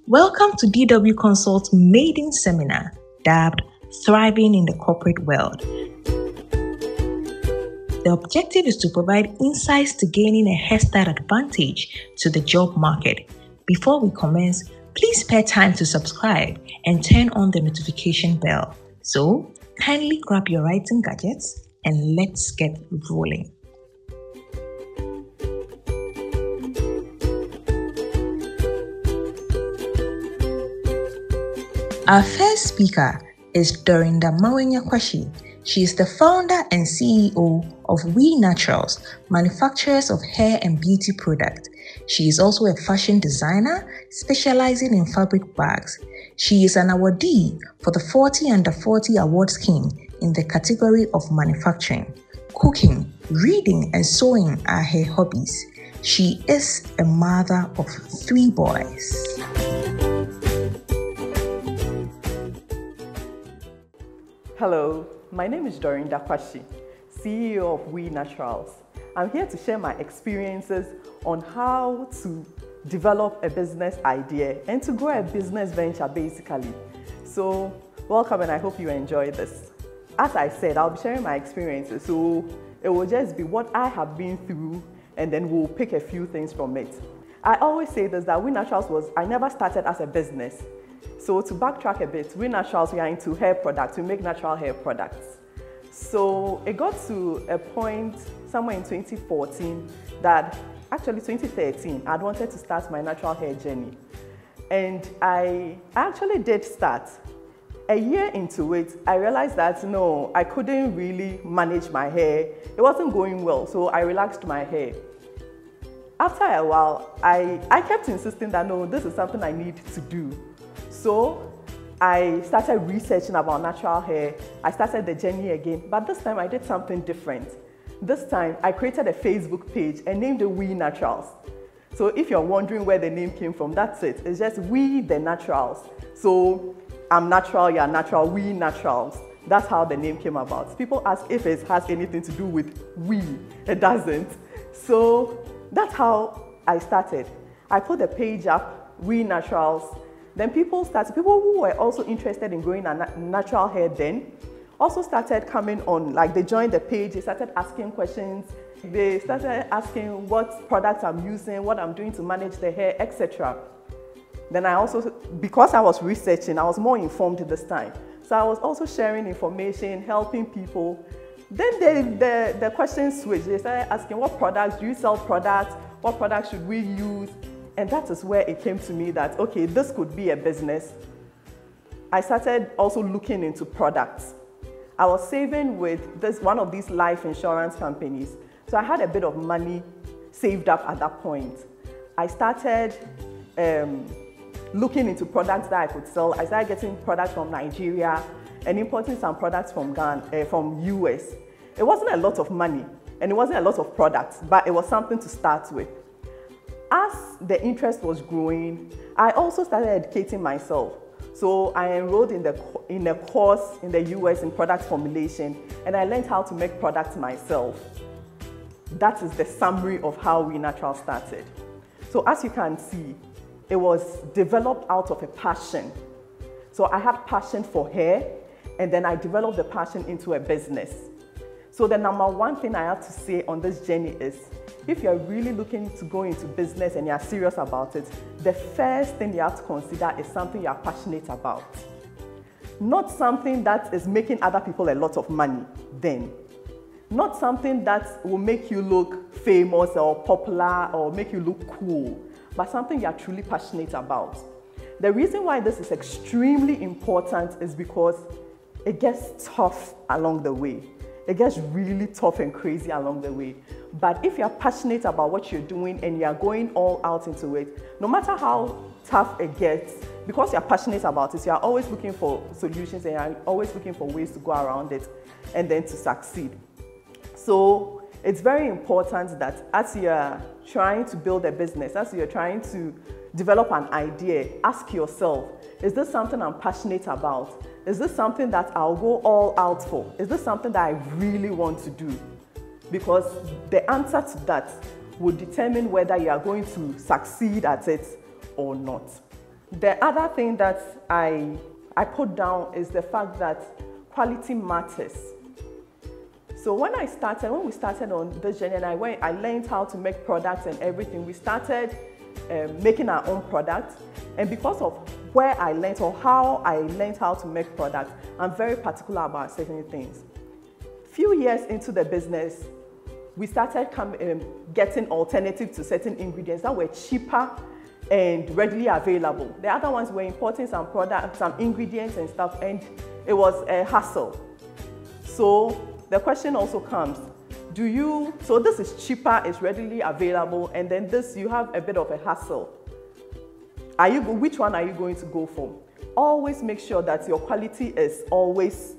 Welcome to DW Consult's maiden seminar, dubbed Thriving in the Corporate World. The objective is to provide insights to gaining a head start advantage to the job market. Before we commence, please spare time to subscribe and turn on the notification bell. So, kindly grab your writing gadgets and let's get rolling. Our first speaker is Dorinda Mawenya-Kwashi. She is the founder and CEO of We Naturals, manufacturers of hair and beauty products. She is also a fashion designer specializing in fabric bags. She is an awardee for the 40 Under 40 Award Scheme in the category of manufacturing. Cooking, reading, and sewing are her hobbies. She is a mother of 3 boys. Hello, my name is Dorinda Kwashi, CEO of We Naturals. I'm here to share my experiences on how to develop a business idea and to grow a business venture basically. So welcome, and I hope you enjoy this. As I said, I'll be sharing my experiences, so it will just be what I have been through and then we'll pick a few things from it. I always say this, that We Naturals I never started as a business. So to backtrack a bit, We Naturals, we are into hair products. We make natural hair products. So it got to a point somewhere in 2014 that, actually 2013, I'd wanted to start my natural hair journey. And I actually did start. A year into it, I realized that no, I couldn't really manage my hair. It wasn't going well, so I relaxed my hair. After a while, I kept insisting that no, this is something I need to do. So I started researching about natural hair. I started the journey again, but this time I did something different. This time I created a Facebook page and named it We Naturals. So if you're wondering where the name came from, that's it. It's just We the Naturals. So I'm natural, you're natural, We Naturals. That's how the name came about. People ask if it has anything to do with we. It doesn't. So that's how I started. I put the page up, We Naturals. Then people who were also interested in growing natural hair then also started coming on, like they joined the page, they started asking questions, they started asking what products I'm using, what I'm doing to manage the hair, etc. Then I also, because I was researching, I was more informed this time. So I was also sharing information, helping people. Then the questions switched. They started asking, what products, do you sell products? What products should we use? And that is where it came to me that, okay, this could be a business. I started also looking into products. I was saving with one of these life insurance companies. So I had a bit of money saved up at that point. I started looking into products that I could sell. I started getting products from Nigeria and importing some products from Ghana, from US. It wasn't a lot of money and it wasn't a lot of products, but it was something to start with. As the interest was growing, I also started educating myself. So I enrolled in a course in the US in product formulation, and I learned how to make products myself. That is the summary of how We Naturals started. So as you can see, it was developed out of a passion. So I had passion for hair, and then I developed the passion into a business. So the number one thing I have to say on this journey is, if you're really looking to go into business and you're serious about it, the first thing you have to consider is something you're passionate about. Not something that is making other people a lot of money then. Not something that will make you look famous or popular or make you look cool, but something you're truly passionate about. The reason why this is extremely important is because it gets tough along the way. It gets really tough and crazy along the way. But if you're passionate about what you're doing and you're going all out into it, no matter how tough it gets, because you're passionate about it, you're always looking for solutions and you're always looking for ways to go around it and then to succeed. So it's very important that as you're trying to build a business, as you're trying to develop an idea, ask yourself, is this something I'm passionate about? Is this something that I'll go all out for? Is this something that I really want to do? Because the answer to that will determine whether you are going to succeed at it or not. The other thing that I put down is the fact that quality matters. So when we started on this journey, and I learned how to make products and everything. We started making our own products, and because of where I learned or how I learned how to make products, I'm very particular about certain things. Few years into the business, we started getting alternatives to certain ingredients that were cheaper and readily available. The other ones were importing some products, some ingredients and stuff, and it was a hassle. So the question also comes, so this is cheaper, it's readily available, and then this, you have a bit of a hassle. Which one are you going to go for? Always make sure that your quality is always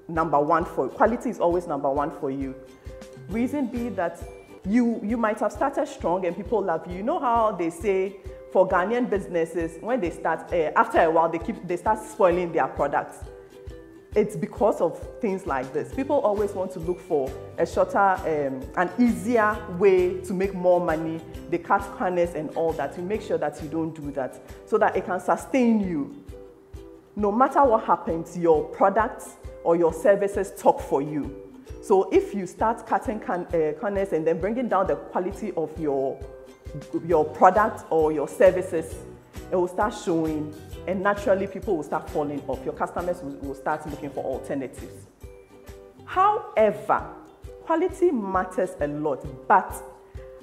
number one for you. Quality is always number one for you. Reason be that you might have started strong and people love you. You know how they say for Ghanaian businesses, when they start, after a while, they start spoiling their products. It's because of things like this. People always want to look for a shorter, an easier way to make more money. They cut corners and all that. You make sure that you don't do that so that it can sustain you. No matter what happens, your products or your services talk for you. So if you start cutting corners and then bringing down the quality of your product or your services, it will start showing, and naturally people will start falling off. Your customers will start looking for alternatives. However, quality matters a lot, but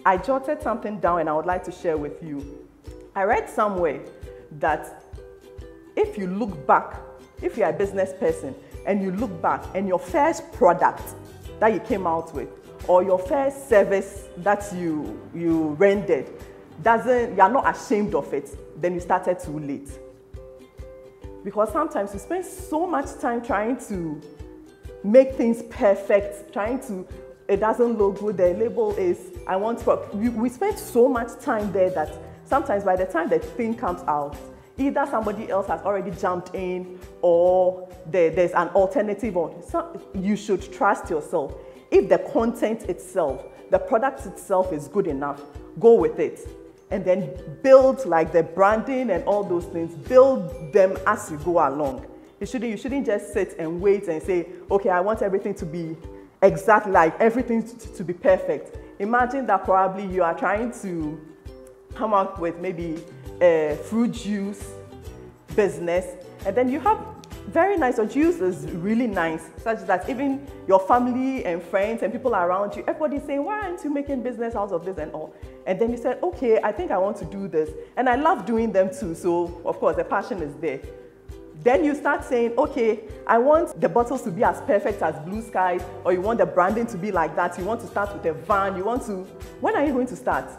I jotted something down and I would like to share with you. I read somewhere that if you look back, if you're a business person and you look back and your first product that you came out with or your first service that you rendered you're not ashamed of it, then you started too late. Because sometimes you spend so much time trying to make things perfect, it doesn't look good, the label is, we spend so much time there that sometimes by the time the thing comes out, either somebody else has already jumped in or there's an alternative. You should trust yourself. If the content itself, the product itself is good enough, go with it. And then build like the branding and all those things, build them as you go along. You shouldn't just sit and wait and say, okay, I want everything to be exact, like everything to be perfect. Imagine that probably you are trying to come up with maybe a fruit juice business, and then you have very nice, your juice is really nice, such that even your family and friends and people around you, everybody's saying, why aren't you making business out of this and all? And then you said, okay, I think I want to do this. And I love doing them too, so of course the passion is there. Then you start saying, okay, I want the bottles to be as perfect as Blue Skies, or you want the branding to be like that, you want to start with a van, when are you going to start?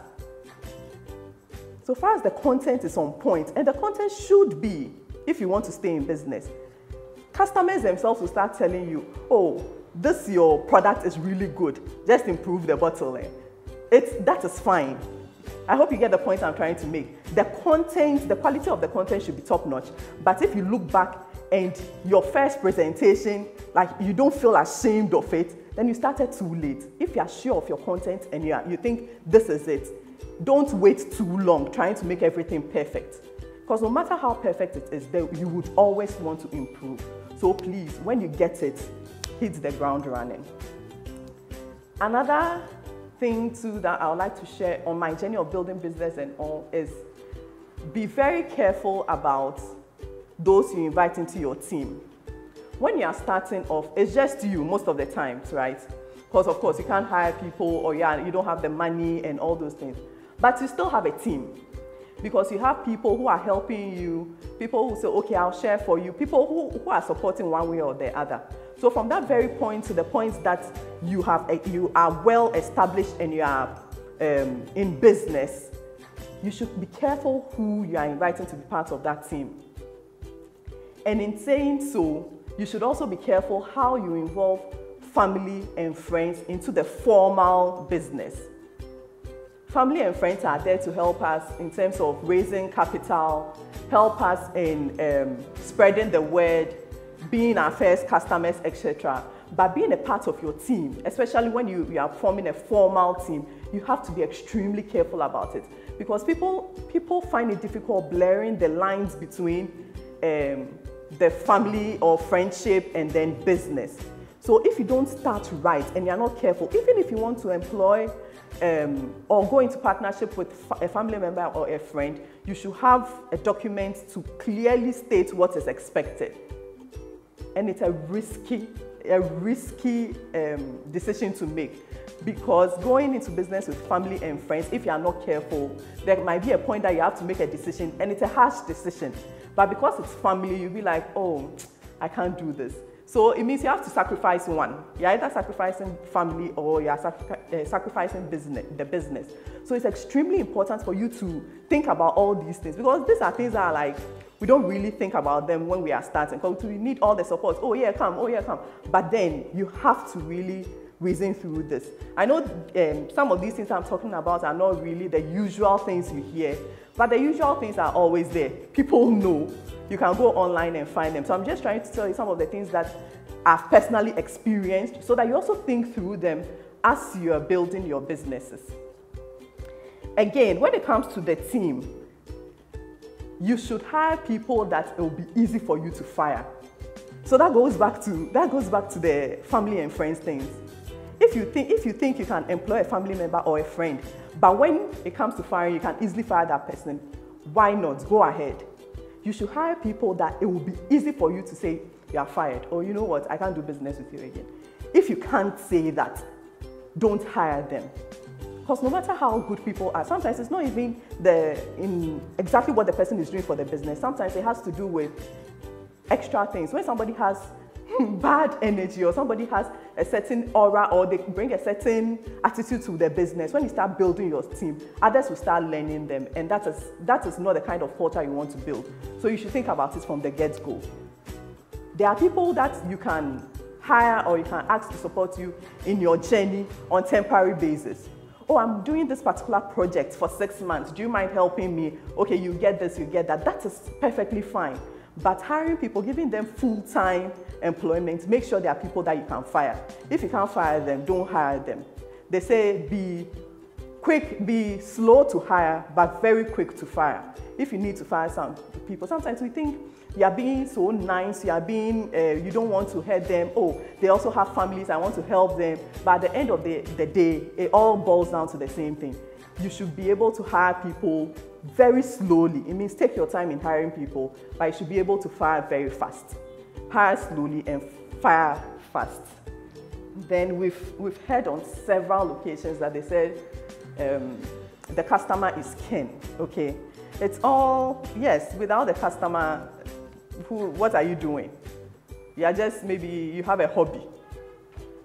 So far as the content is on point, and the content should be, if you want to stay in business, customers themselves will start telling you, oh, your product is really good, just improve the bottle. That is fine. I hope you get the point I'm trying to make. The quality of the content should be top notch. But if you look back and your first presentation, like you don't feel ashamed of it, then you started too late. If you're sure of your content and you think this is it, don't wait too long trying to make everything perfect. Because no matter how perfect it is, you would always want to improve. So please, when you get it, hit the ground running. Another thing too that I would like to share on my journey of building business and all is be very careful about those you invite into your team. When you are starting off, it's just you most of the times, right? Because of course you can't hire people or you don't have the money and all those things. But you still have a team. Because you have people who are helping you, people who say, okay, I'll share for you, people who are supporting one way or the other. So from that very point to the point that you are well established and you are in business, you should be careful who you are inviting to be part of that team. And in saying so, you should also be careful how you involve family and friends into the formal business. Family and friends are there to help us in terms of raising capital, help us in spreading the word, being our first customers, etc. But being a part of your team, especially when you are forming a formal team, you have to be extremely careful about it. because people find it difficult blurring the lines between the family or friendship and then business. So if you don't start right and you're not careful, even if you want to employ or go into partnership with a family member or a friend, you should have a document to clearly state what is expected. And it's a risky decision to make, because going into business with family and friends, if you are not careful, there might be a point that you have to make a decision, and it's a harsh decision. But because it's family, you'll be like, oh, I can't do this. So it means you have to sacrifice one. You're either sacrificing family or you're sacrificing the business. So it's extremely important for you to think about all these things, because these are things that are like, we don't really think about them when we are starting, because we need all the support. Oh yeah, come. But then you have to really reason through this. I know some of these things I'm talking about are not really the usual things you hear, but the usual things are always there. People know. You can go online and find them. So I'm just trying to tell you some of the things that I've personally experienced, so that you also think through them as you are building your businesses. Again, when it comes to the team, you should hire people that it will be easy for you to fire. So that goes back to the family and friends things. If you think you can employ a family member or a friend, but when it comes to firing, you can easily fire that person, why not? Go ahead. You should hire people that it will be easy for you to say you are fired, or you know what, I can't do business with you again. If you can't say that, don't hire them. Because no matter how good people are, sometimes it's not even in exactly what the person is doing for the business. Sometimes it has to do with extra things. When somebody has bad energy, or somebody has a certain aura, or they bring a certain attitude to their business, when you start building your team, others will start learning them, and that is not the kind of culture you want to build. So you should think about it from the get-go. There are people that you can hire or you can ask to support you in your journey on temporary basis. Oh, I'm doing this particular project for 6 months. Do you mind helping me? Okay, you get this, you get that. That is perfectly fine. But hiring people, giving them full-time employment, make sure they are people that you can fire. If you can't fire them, don't hire them. They say be slow to hire, but very quick to fire. If you need to fire some people, sometimes we think you are being so nice, you don't want to hurt them. Oh, they also have families, I want to help them. But at the end of the day, it all boils down to the same thing. You should be able to hire people very slowly. It means take your time in hiring people, but you should be able to fire very fast. Hire slowly and fire fast. Then we've heard on several occasions that they said the customer is king. Okay, it's all, yes, without the customer, what are you doing? You are just, maybe you have a hobby.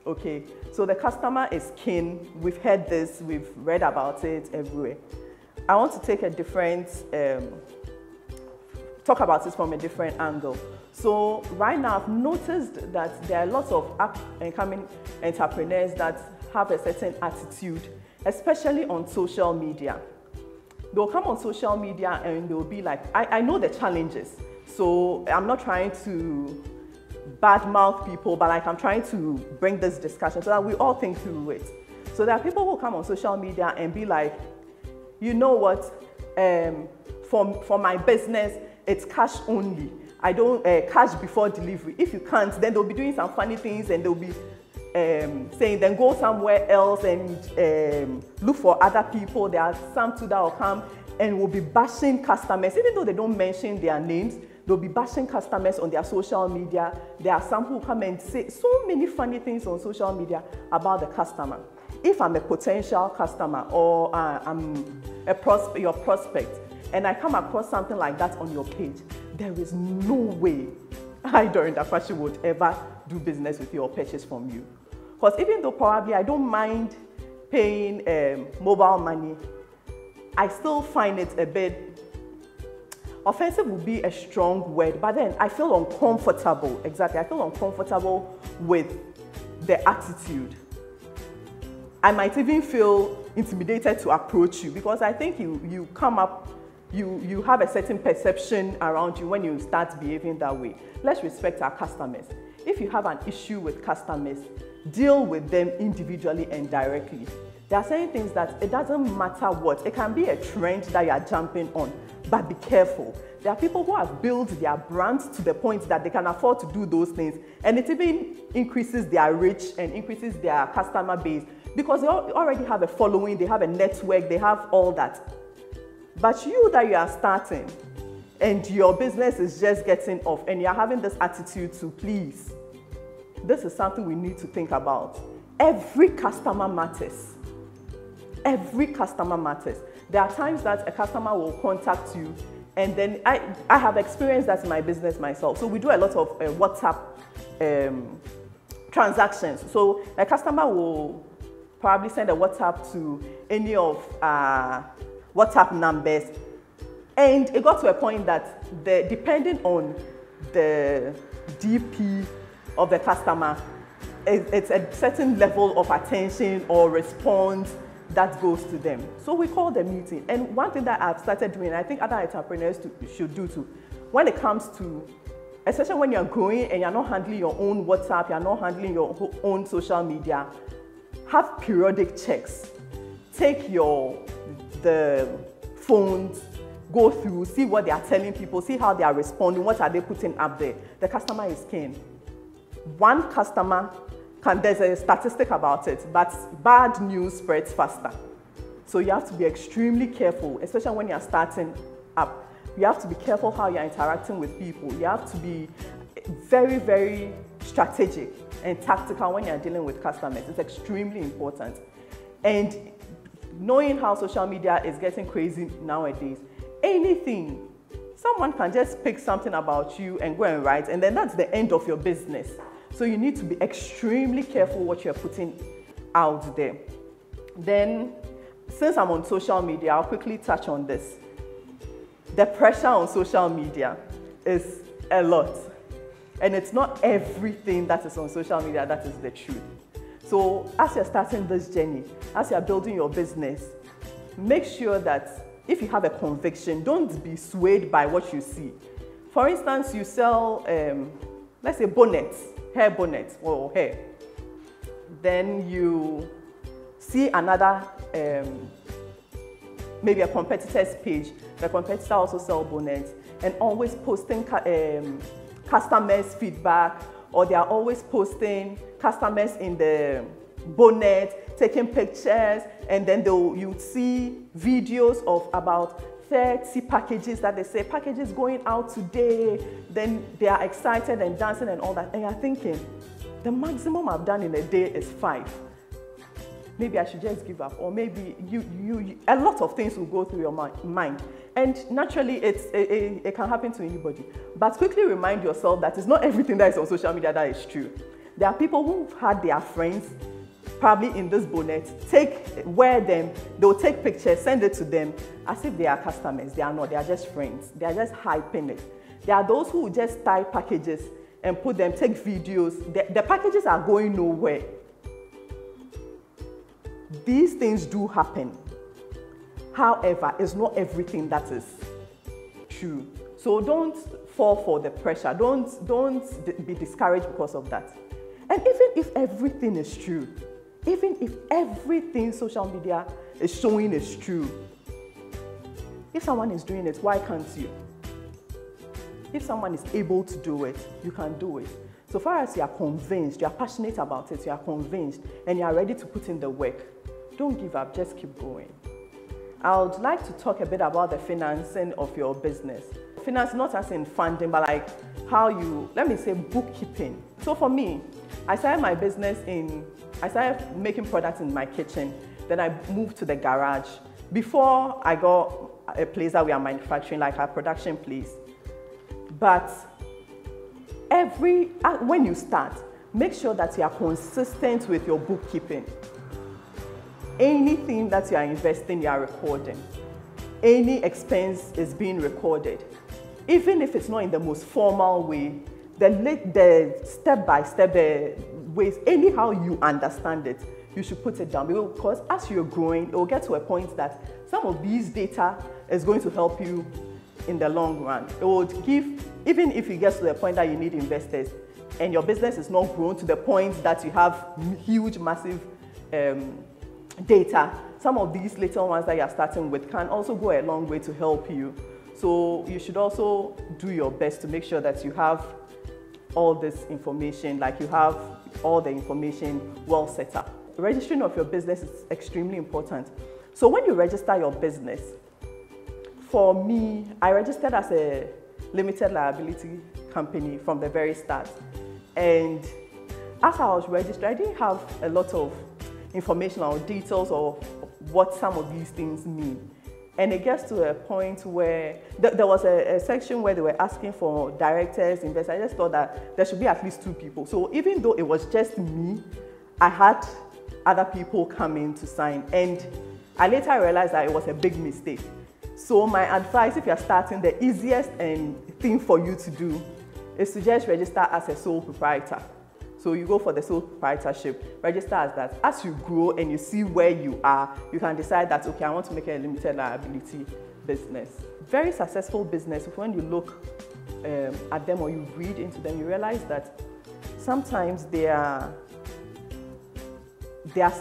Okay, so the customer is king. We've heard this, we've read about it everywhere. I want to take a different, talk about this from a different angle. So right now I've noticed that there are lots of up-and-coming entrepreneurs that have a certain attitude, especially on social media. They'll come on social media and they'll be like, I know the challenges, so I'm not trying to badmouth people, but like I'm trying to bring this discussion so that we all think through it. So there are people who come on social media and be like, you know what, for my business, it's cash only. I don't cash before delivery. If you can't, then they'll be doing some funny things and they'll be saying, then go somewhere else and look for other people. There are some too that will come and will be bashing customers, even though they don't mention their names. They'll be bashing customers on their social media. There are some who come and say so many funny things on social media about the customer. If I'm a potential customer or I'm your prospect, and I come across something like that on your page, there is no way I, during that fashion, would ever do business with you or purchase from you. Because even though probably I don't mind paying mobile money, I still find it a bit, offensive would be a strong word, but then I feel uncomfortable. Exactly, I feel uncomfortable with the attitude. I might even feel intimidated to approach you because I think you come up, you have a certain perception around you when you start behaving that way. Let's respect our customers. If you have an issue with customers, deal with them individually and directly. There are certain things that it doesn't matter what. It can be a trend that you are jumping on, but be careful. There are people who have built their brands to the point that they can afford to do those things, and it even increases their reach and increases their customer base because they already have a following, they have a network, they have all that. But you that you are starting and your business is just getting off and you're having this attitude to please, this is something we need to think about. Every customer matters. Every customer matters. There are times that a customer will contact you, and then I have experienced that in my business myself. So we do a lot of WhatsApp transactions. So a customer will probably send a WhatsApp to any of WhatsApp numbers, and it got to a point that depending on the DP of the customer, it's a certain level of attention or response that goes to them. So we call the meeting. And one thing that I've started doing, I think other entrepreneurs should do too, when it comes to, especially when you're growing and you're not handling your own WhatsApp, you're not handling your own social media, have periodic checks. Take the phones, go through, see what they are telling people, see how they are responding, what are they putting up there. The customer is keen. One customer there's a statistic about it, but bad news spreads faster. So you have to be extremely careful, especially when you're starting up. You have to be careful how you're interacting with people. You have to be very, very strategic and tactical when you're dealing with customers. It's extremely important. And knowing how social media is getting crazy nowadays, anything, someone can just pick something about you and go and write, and then that's the end of your business. So you need to be extremely careful what you're putting out there. Then, since I'm on social media, I'll quickly touch on this. The pressure on social media is a lot. And it's not everything that is on social media that is the truth. So as you're starting this journey, as you're building your business, make sure that if you have a conviction, don't be swayed by what you see. For instance, you sell, let's say bonnets, hair bonnets or hair. Then you see another, maybe a competitor's page. The competitor also sells bonnets and always posting customers' feedback, or they are always posting customers in the bonnet, taking pictures, and then you see videos of about 30 packages that they say, packages going out today, then they are excited and dancing and all that. And you're thinking, the maximum I've done in a day is 5. Maybe I should just give up. Or maybe a lot of things will go through your mind. And naturally, it can happen to anybody. But quickly remind yourself that it's not everything that is on social media that is true. There are people who've had their friends probably in this bonnet, wear them, they'll take pictures, send it to them as if they are customers. They are not, they are just friends. They are just hyping it. There are those who just tie packages and put them, take videos. The packages are going nowhere. These things do happen. However, it's not everything that is true. So don't fall for the pressure. Don't be discouraged because of that. And even if everything is true, even if everything social media is showing is true, if someone is doing it, why can't you? If someone is able to do it, you can do it. So far as you are convinced, you are passionate about it, you are convinced, and you are ready to put in the work, don't give up, just keep going. I would like to talk a bit about the financing of your business. Finance, not as in funding, but like how let me say bookkeeping. So for me, I started my business I started making products in my kitchen. Then I moved to the garage. Before I got a place that we are manufacturing, like our production place. But when you start, make sure that you are consistent with your bookkeeping. Anything that you are investing, you are recording. Any expense is being recorded. Even if it's not in the most formal way, the step-by-step ways, anyhow you understand it, you should put it down. Because as you're growing, it will get to a point that some of these data is going to help you in the long run. It would give, even if it gets to the point that you need investors and your business is not grown to the point that you have huge, massive data, some of these little ones that you're starting with can also go a long way to help you. So you should also do your best to make sure that you have all this information, like you have all the information well set up. Registering of your business is extremely important. So when you register your business, for me, I registered as a limited liability company from the very start. And as I was registered, I didn't have a lot of information or details of what some of these things mean. And it gets to a point where there was a section where they were asking for directors, investors. I just thought that there should be at least 2 people. So even though it was just me, I had other people come in to sign. And I later realized that it was a big mistake. So my advice, if you're starting, the easiest thing for you to do is to just register as a sole proprietor. So you go for the sole proprietorship, register as that. As you grow and you see where you are, you can decide that, okay, I want to make a limited liability business. Very successful business, when you look at them or you read into them, you realize that sometimes their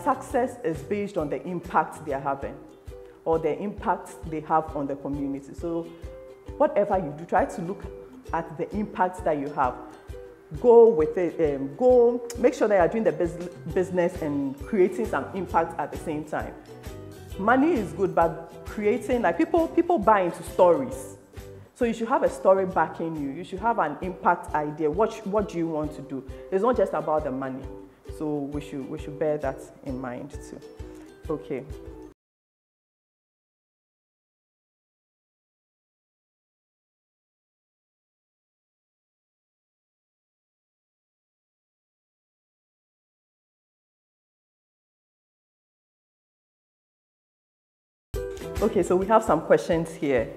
success is based on the impact they are having or the impact they have on the community. So whatever you do, try to look at the impact that you have. Go with it, make sure that you're doing the business and creating some impact at the same time. Money is good, but creating, like people buy into stories. So you should have a story backing you. You should have an impact idea. What do you want to do? It's not just about the money. So we should bear that in mind too. Okay. Okay, so we have some questions here.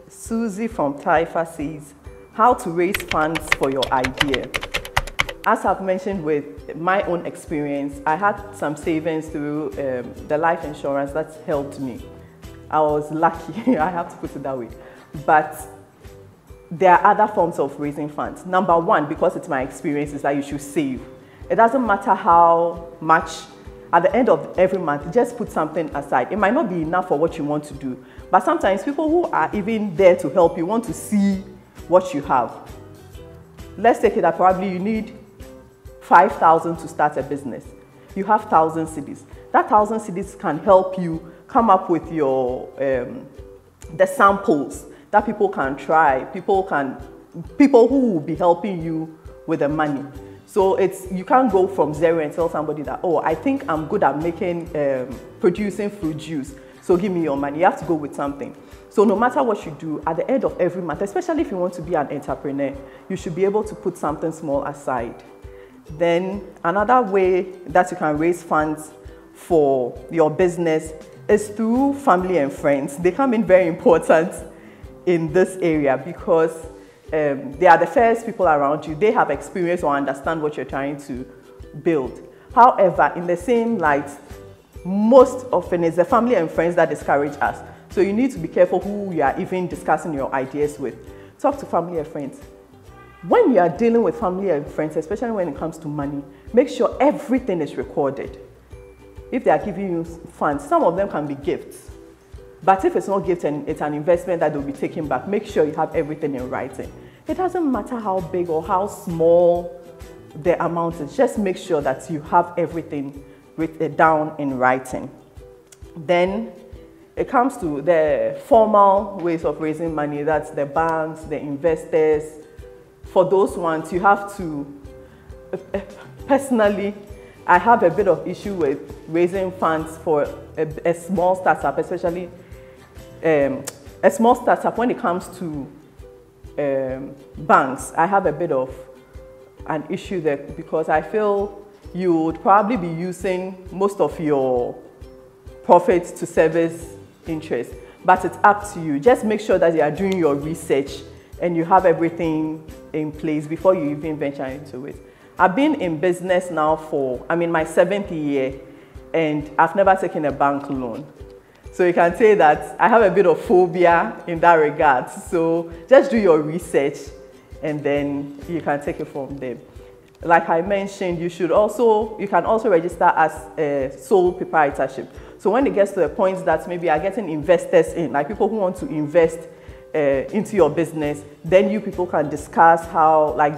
Susie from Taifa says, how to raise funds for your idea? As I've mentioned with my own experience, I had some savings through the life insurance that's helped me. I was lucky, I have to put it that way. But there are other forms of raising funds. Number one, because it's my experience, is that you should save. It doesn't matter how much. At the end of every month, just put something aside. It might not be enough for what you want to do, but sometimes people who are even there to help you want to see what you have. Let's take it that probably you need 5,000 to start a business. You have 1,000 cedis. That 1,000 cedis can help you come up with your the samples that people can try. People who will be helping you with the money. So you can't go from zero and tell somebody that, oh, I think I'm good at producing fruit juice, so give me your money. You have to go with something. So no matter what you do, at the end of every month, especially if you want to be an entrepreneur, you should be able to put something small aside. Then another way that you can raise funds for your business is through family and friends. They come in very important in this area because they are the first people around you. They have experience or understand what you're trying to build. However, in the same light, most often it's the family and friends that discourage us. So you need to be careful who you are even discussing your ideas with. Talk to family and friends. When you are dealing with family and friends, especially when it comes to money, make sure everything is recorded. If they are giving you funds, some of them can be gifts. But if it's not gift and it's an investment that they'll be taking back, make sure you have everything in writing. It doesn't matter how big or how small the amount is, just make sure that you have everything written down in writing. Then it comes to the formal ways of raising money, that's the banks, the investors. For those ones, you have to, personally, I have a bit of issue with raising funds for a small startup, especially a small startup. When it comes to banks, I have a bit of an issue there because I feel you would probably be using most of your profits to service interest, but it's up to you. Just make sure that you are doing your research and you have everything in place before you even venture into it. I've been in business now I'm in my 7th year and I've never taken a bank loan. So you can say that I have a bit of phobia in that regard. So just do your research and then you can take it from there. like I mentioned, you can also register as a sole proprietorship. So when it gets to a point that maybe you are getting investors in, like people who want to invest into your business, then you people can discuss how, like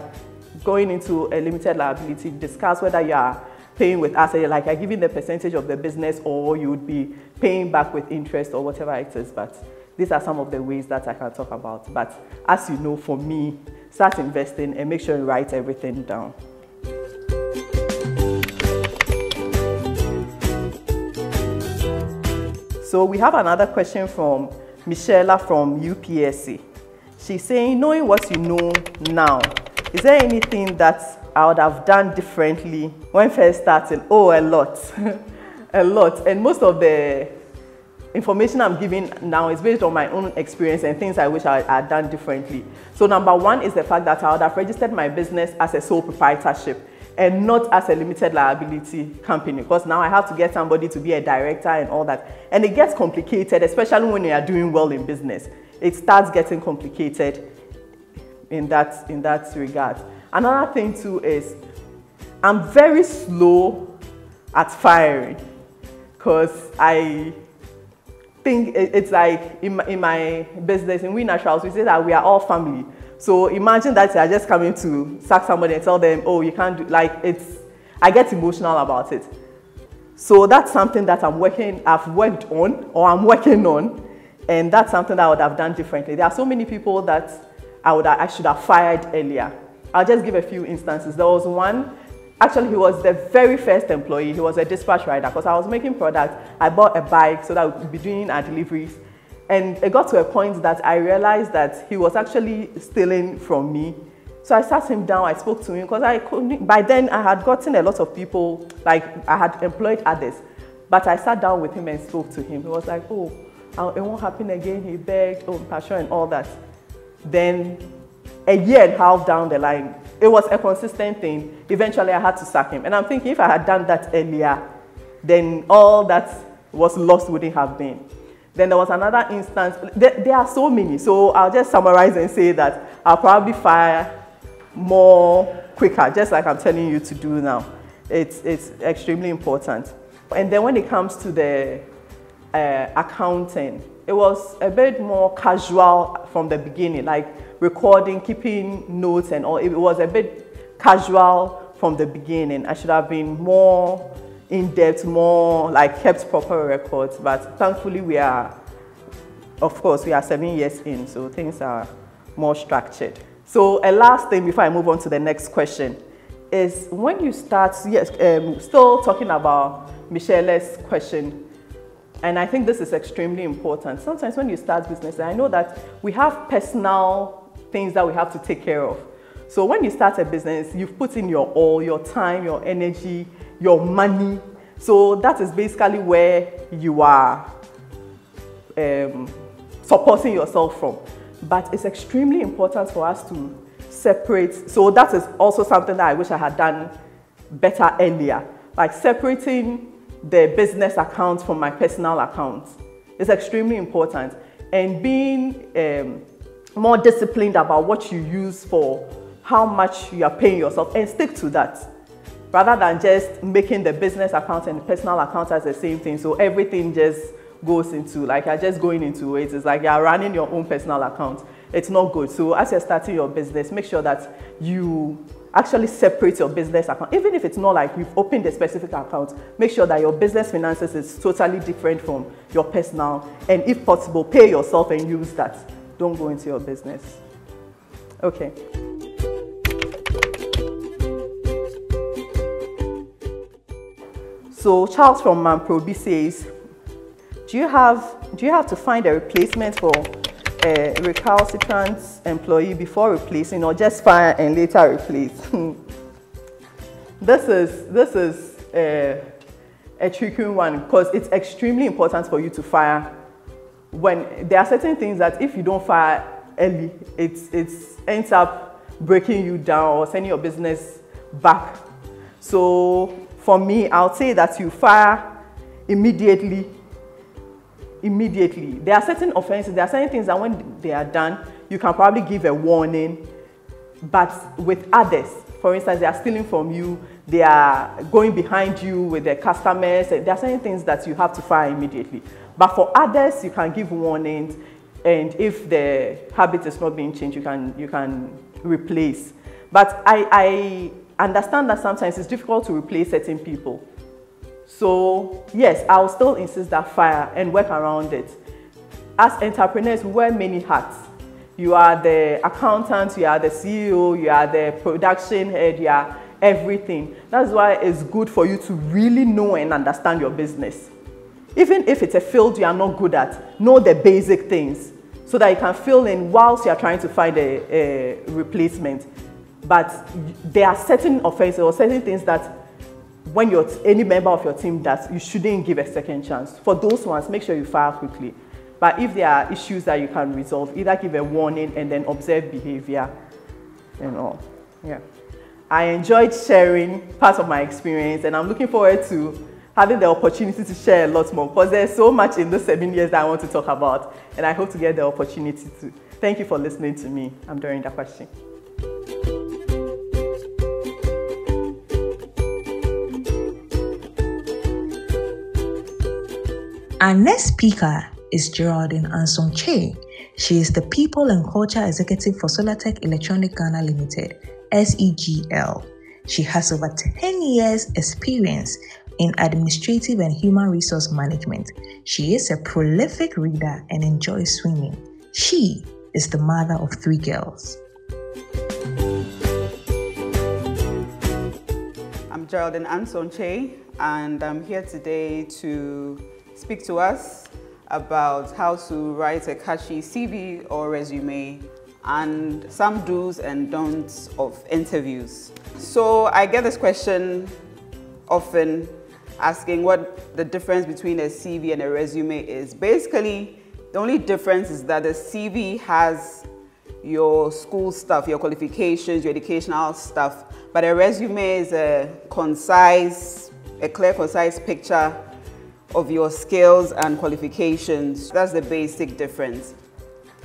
going into a limited liability, discuss whether you are paying with assets, like you're giving the percentage of the business, or you would be paying back with interest or whatever it is. But these are some of the ways that I can talk about. But as you know, for me, start investing and make sure you write everything down. So we have another question from Michelle from UPSA. She's saying, knowing what you know now, is there anything that I would have done differently when first starting? Oh, a lot. A lot. And most of the information I'm giving now is based on my own experience and things I wish I had done differently. So number one is the fact that I would have registered my business as a sole proprietorship and not as a limited liability company, because now I have to get somebody to be a director and all that. And it gets complicated, especially when you are doing well in business. It starts getting complicated in that regard. Another thing too is I'm very slow at firing, because I think it's like in my business, in We Naturals, we say that we are all family. So imagine that you are just coming to sack somebody and tell them, oh, you can't do, like I get emotional about it. So that's something that I've worked on, or I'm working on, and that's something that I would have done differently. There are so many people that I should have fired earlier. I'll just give a few instances. There was one, actually he was the very first employee. He was a dispatch rider, because I was making products. I bought a bike so that I would be doing our deliveries. And it got to a point that I realized that he was actually stealing from me. So I sat him down, I spoke to him, because I couldn't, by then I had gotten a lot of people, like I had employed others. But I sat down with him and spoke to him. He was like, oh, it won't happen again. He begged, oh, passion and all that. Then a year and a half down the line, it was a consistent thing. Eventually I had to sack him. And I'm thinking if I had done that earlier, then all that was lost wouldn't have been. Then there was another instance. There are so many, so I'll just summarize and say that I'll probably fire more quicker, just like I'm telling you to do now. It's extremely important. And then when it comes to the accounting, it was a bit more casual from the beginning, like recording, keeping notes and all. It was a bit casual from the beginning. I should have been more in-depth, more like kept proper records, but thankfully we are 7 years in, so things are more structured. So a last thing before I move on to the next question is when you start, still talking about Michelle's question, and I think this is extremely important. Sometimes when you start business, I know that we have personal things that we have to take care of. So when you start a business, you've put in your all, your time, your energy, your money. So that is basically where you are supporting yourself from. But it's extremely important for us to separate. So that is also something that I wish I had done better earlier. Like separating the business account from my personal account is extremely important. And being more disciplined about what you use for how much you are paying yourself, and stick to that, rather than just making the business account and the personal account as the same thing. So everything just goes into, like you're just going into it. It's like you're running your own personal account. It's not good. So as you're starting your business, make sure that you actually separate your business account. Even if it's not like you've opened a specific account, make sure that your business finances is totally different from your personal. And if possible, pay yourself and use that. Don't go into your business. Okay. So Charles from Mamprobi says, do you have to find a replacement for a recalcitrant employee before replacing, or just fire and later replace? This is a tricky one, because it's extremely important for you to fire. When there are certain things that if you don't fire early, it ends up breaking you down or sending your business back. So for me, I'll say that you fire immediately. There are certain offenses, there are certain things that when they are done, you can probably give a warning but with others, for instance, they are stealing from you, they are going behind you with their customers, there are certain things that you have to fire immediately. But for others, you can give warnings, and if the habit is not being changed, you can replace. But I understand that sometimes it's difficult to replace certain people. So yes, I'll still insist that fire and work around it. As entrepreneurs, we wear many hats. You are the accountant, you are the CEO, you are the production head, you are everything. That's why it's good for you to really know and understand your business. Even if it's a field you are not good at, know the basic things so that you can fill in whilst you are trying to find a replacement. But there are certain offenses or certain things that when any member of your team does, you shouldn't give a second chance. For those ones, make sure you fire quickly. But if there are issues that you can resolve, either give a warning and then observe behavior and all. Yeah. I enjoyed sharing part of my experience, and I'm looking forward to having the opportunity to share a lot more, because there's so much in those 7 years that I want to talk about, and I hope to get the opportunity to. Thank you for listening to me. I'm Dorin Dakwashi. Our next speaker is Geraldine Ansong-Che. She is the People and Culture Executive for Solartech Electronic Ghana Limited, SEGL. She has over 10 years experience in administrative and human resource management. She is a prolific reader and enjoys swimming. She is the mother of 3 girls. I'm Geraldine Ansong-Che, and I'm here today to speak to us about how to write a catchy CV or resume and some do's and don'ts of interviews. So I get this question often, asking what the difference between a CV and a resume is. Basically, the only difference is that the CV has your school stuff, your qualifications, your educational stuff, but a resume is a clear, concise picture of your skills and qualifications. That's the basic difference.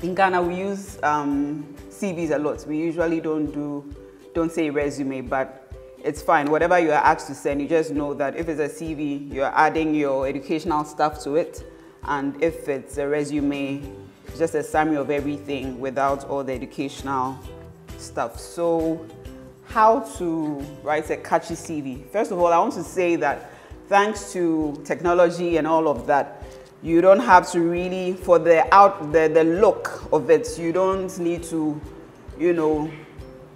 In Ghana, we use CVs a lot. We usually don't say resume, but it's fine. Whatever you are asked to send, you just know that if it's a CV, you're adding your educational stuff to it. And if it's a resume, it's just a summary of everything without all the educational stuff. So how to write a catchy CV? First of all, I want to say that thanks to technology and all of that, you don't have to really, for the look of it, you don't need to,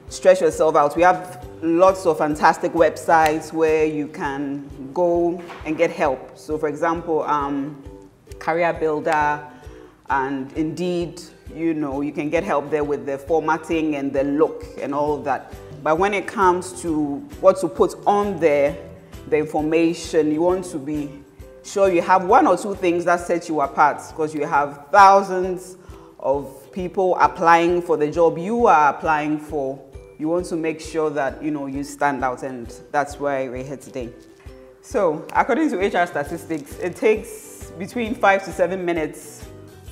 stretch yourself out. We have lots of fantastic websites where you can go and get help. So for example, Career Builder and Indeed, you can get help there with the formatting and the look and all of that. But when it comes to what to put on there, the information, you want to be sure you have 1 or 2 things that set you apart, because you have thousands of people applying for the job you are applying for. You want to make sure that you stand out, and that's why we're here today. So according to HR statistics, it takes between 5 to 7 minutes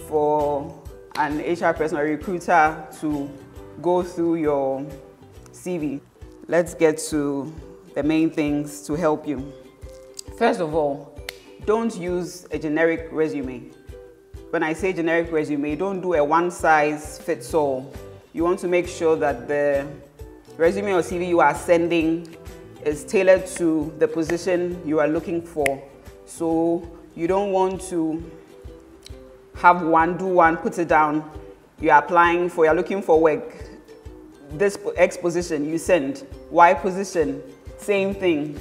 for an HR person or recruiter to go through your CV. Let's get to the main things to help you. First of all, don't use a generic resume. When I say generic resume, don't do a one-size-fits-all. You want to make sure that the resume or CV you are sending is tailored to the position you are looking for. So you don't want to have one, do one, put it down. You're looking for work. This X position, you send. Y position, same thing.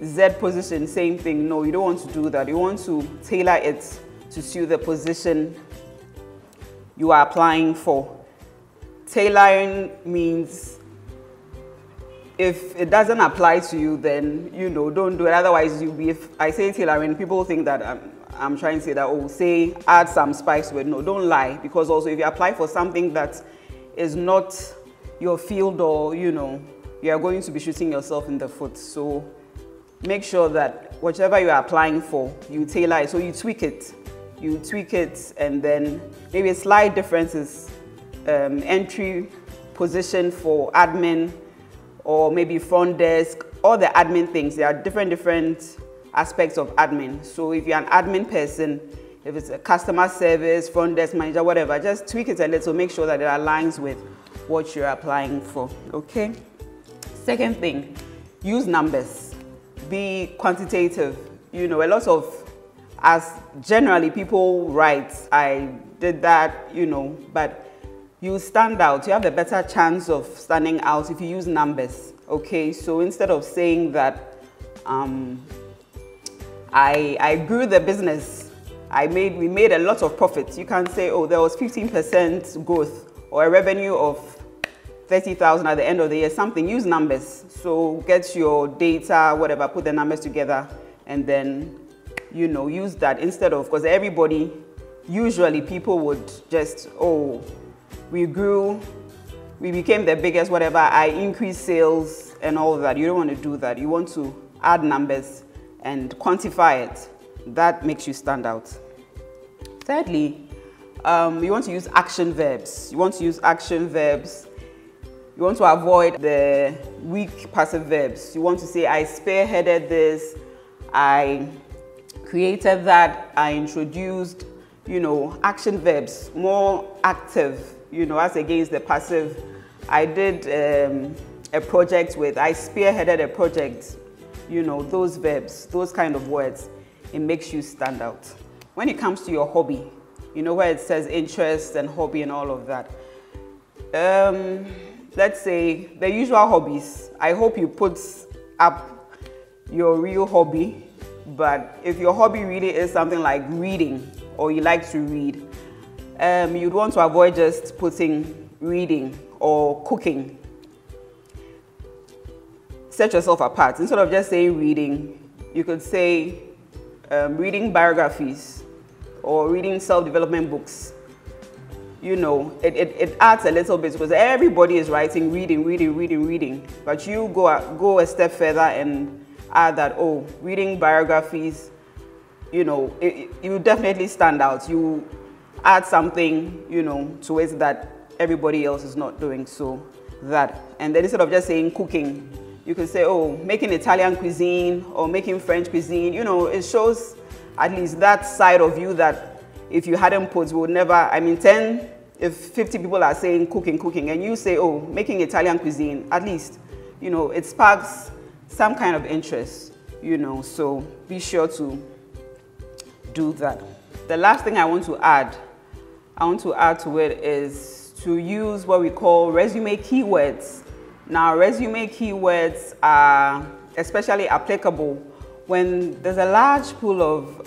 Z position, same thing. No, you don't want to do that. You want to tailor it to suit the position you are applying for. Tailoring means if it doesn't apply to you, then don't do it. Otherwise, if I say tailoring, people think that I'm trying to say that, say add some spice to it. No, don't lie, because also if you apply for something that is not your field, or you are going to be shooting yourself in the foot. So make sure that whatever you are applying for, you tailor it. So you tweak it, and then maybe slight differences, entry position for admin or maybe front desk, all the admin things. There are different aspects of admin. So if you're an admin person, if it's a customer service, front desk manager, whatever, just tweak it a little, make sure that it aligns with what you're applying for, okay? Second thing, use numbers. Be quantitative. You know, a lot of, as generally people write, I did that, you know, but you stand out. You have a better chance of standing out if you use numbers, okay? So instead of saying that I grew the business, we made a lot of profits, you can say, oh, there was 15% growth or a revenue of 30,000 at the end of the year, something. Use numbers. So get your data, whatever, put the numbers together, and then, you know, use that instead of, because everybody, usually people would just, oh, we grew, we became the biggest, whatever, I increased sales and all of that. You don't want to do that. You want to add numbers and quantify it. That makes you stand out. Thirdly, you want to use action verbs. You want to use action verbs. You want to avoid the weak passive verbs. You want to say, I spearheaded this, I created that, I introduced, you know, action verbs, more active, you know, as against the passive. I did a project with, I spearheaded a project, you know, those verbs, those kind of words, it makes you stand out. When it comes to your hobby, you know, where it says interest and hobby and all of that, let's say the usual hobbies. I hope you put up your real hobby, but if your hobby really is something like reading or you like to read, you'd want to avoid just putting reading or cooking. Set yourself apart. Instead of just saying reading, you could say reading biographies or reading self-development books. You know, it adds a little bit because everybody is writing reading, but you go a step further and add that, oh, reading biographies, you know, you definitely stand out. You add something, you know, to it that everybody else is not doing, so that. And then instead of just saying cooking, you could say, oh, making Italian cuisine or making French cuisine. You know, it shows at least that side of you that if you hadn't put, would never, I mean, if 50 people are saying cooking, and you say, oh, making Italian cuisine, at least, you know, it sparks some kind of interest, you know, so be sure to do that. The last thing I want to add to it is to use what we call resume keywords. Now, resume keywords are especially applicable when there's a large pool of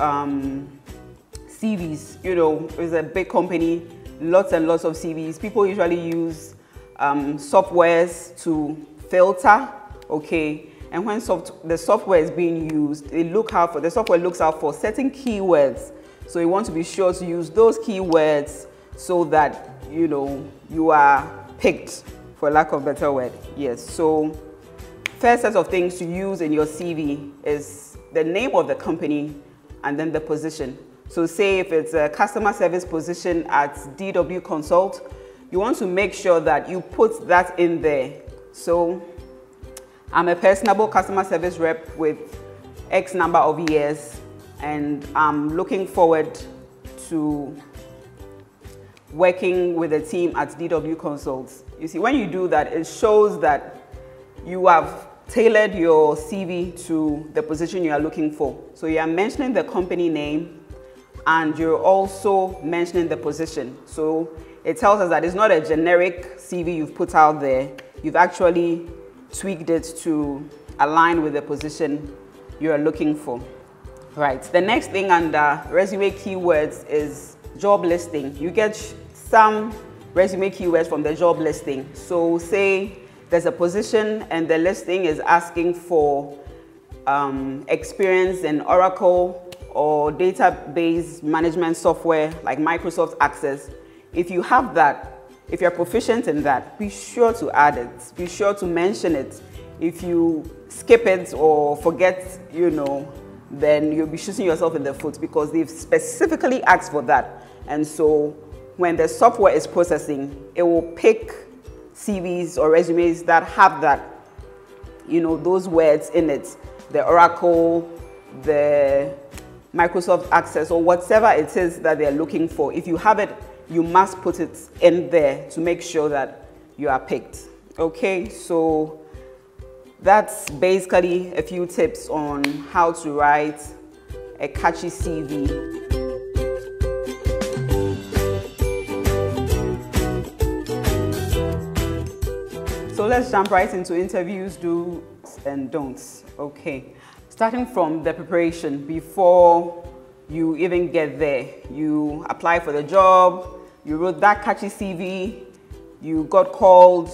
CVs. You know, it's a big company, lots and lots of CVs. People usually use softwares to filter, okay? And when the software is being used, the software looks out for certain keywords. So you want to be sure to use those keywords so that, you know, you are picked, for lack of a better word. Yes, so first set of things to use in your CV is the name of the company and then the position. So say if it's a customer service position at DW Consult, you want to make sure that you put that in there. So I'm a personable customer service rep with X number of years, and I'm looking forward to working with a team at DW Consults. You see, when you do that, it shows that you have tailored your CV to the position you are looking for. So you are mentioning the company name and you're also mentioning the position. So it tells us that it's not a generic CV you've put out there. You've actually tweaked it to align with the position you are looking for. Right, the next thing under resume keywords is job listing. You get some resume keywords from the job listing. So say there's a position and the listing is asking for experience in Oracle or database management software like Microsoft Access. If you have that, if you're proficient in that, be sure to add it. Be sure to mention it. If you skip it or forget, you know, then you'll be shooting yourself in the foot because they've specifically asked for that. And so when the software is processing, it will pick CVs or resumes that have that, those words in it, the Oracle, the Microsoft Access, or whatever it is that they're looking for. If you have it, you must put it in there to make sure that you are picked. Okay, so that's basically a few tips on how to write a catchy CV. So let's jump right into interviews, do's and don'ts. Okay, starting from the preparation before you even get there. You apply for the job, you wrote that catchy CV, you got called,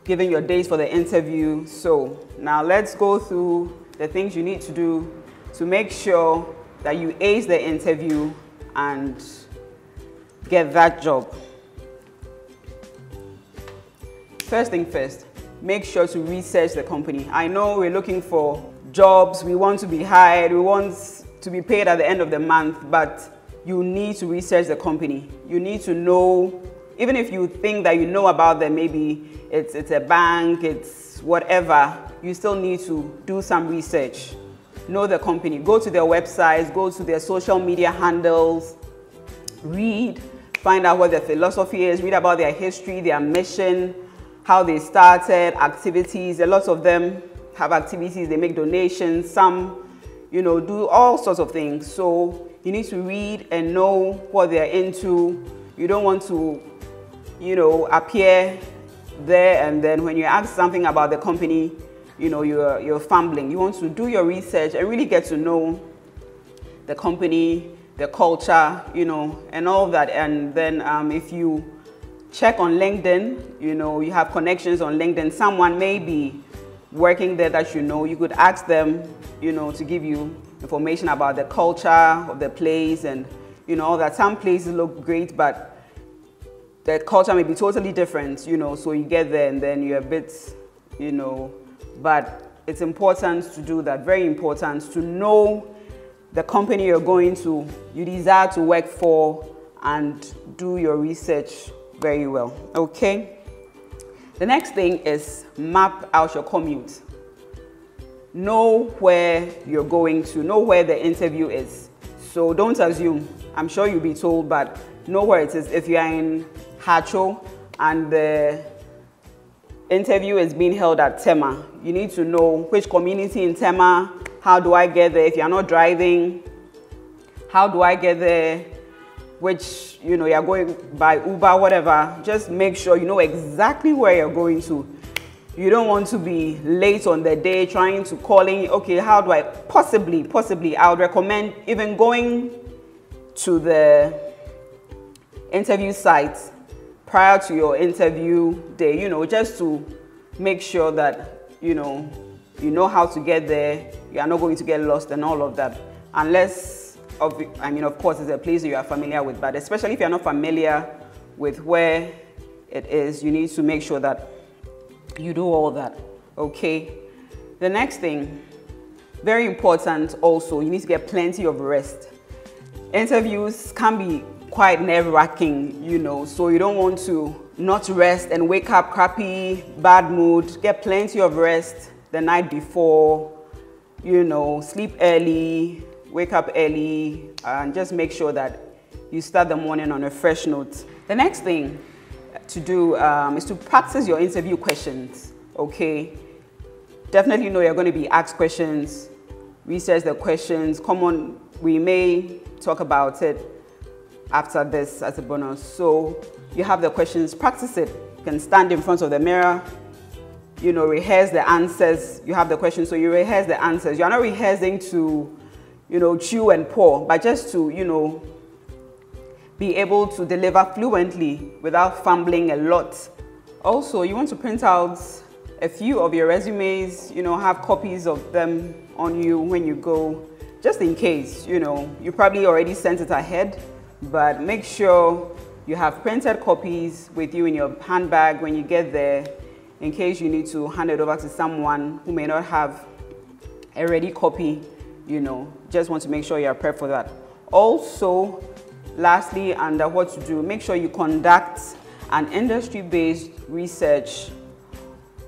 given your dates for the interview. So now let's go through the things you need to do to make sure that you ace the interview and get that job. First thing first, make sure to research the company. I know we're looking for jobs, we want to be hired, we want to be paid at the end of the month, but you need to research the company. You need to know, even if you think that you know about them, maybe it's a bank, it's whatever, you still need to do some research. Know the company, go to their websites, go to their social media handles, read, find out what their philosophy is, read about their history, their mission, how they started, activities. A lot of them have activities, they make donations, some do all sorts of things. So you need to read and know what they're into. You don't want to, appear there and then when you ask something about the company, you're fumbling. You want to do your research and really get to know the company, the culture, and all of that. And then if you check on LinkedIn, you have connections on LinkedIn, someone may be working there that you could ask them, to give you information about the culture of the place and, all that. Some places look great, but the culture may be totally different, so you get there and then you're a bit, but it's important to do that, very important, to know the company you're going to, you desire to work for, and do your research very well, okay? The next thing is map out your commute. Know where you're going to, know where the interview is. So don't assume, I'm sure you'll be told, but know where it is. If you're in Hacho and the interview is being held at Tema, you need to know which community in Tema, how do I get there? If you're not driving, how do I get there? Which, you're going by Uber, whatever. Just make sure you know exactly where you're going to. You don't want to be late on the day trying to call in, okay, how do I, possibly, I would recommend even going to the interview site prior to your interview day, just to make sure that, you know how to get there, you are not going to get lost and all of that. Unless, of course, it's a place you are familiar with, but especially if you're not familiar with where it is, you need to make sure that you do all that, okay? The next thing, very important also, you need to get plenty of rest. Interviews can be quite nerve-wracking, so you don't want to not rest and wake up crappy, bad mood. Get plenty of rest the night before, sleep early, wake up early, and just make sure that you start the morning on a fresh note. The next thing to do is to practice your interview questions, okay? Definitely know you're going to be asked questions, research the questions. Come on, we may talk about it after this as a bonus. So you have the questions, practice it. You can stand in front of the mirror, rehearse the answers. You have the questions, so you rehearse the answers. You're not rehearsing to, chew and pour, but just to, be able to deliver fluently without fumbling a lot. Also, you want to print out a few of your resumes, have copies of them on you when you go, just in case, you probably already sent it ahead, but make sure you have printed copies with you in your handbag when you get there, in case you need to hand it over to someone who may not have a ready copy, just want to make sure you're prepared for that. Also, lastly, under what to do, make sure you conduct an industry-based research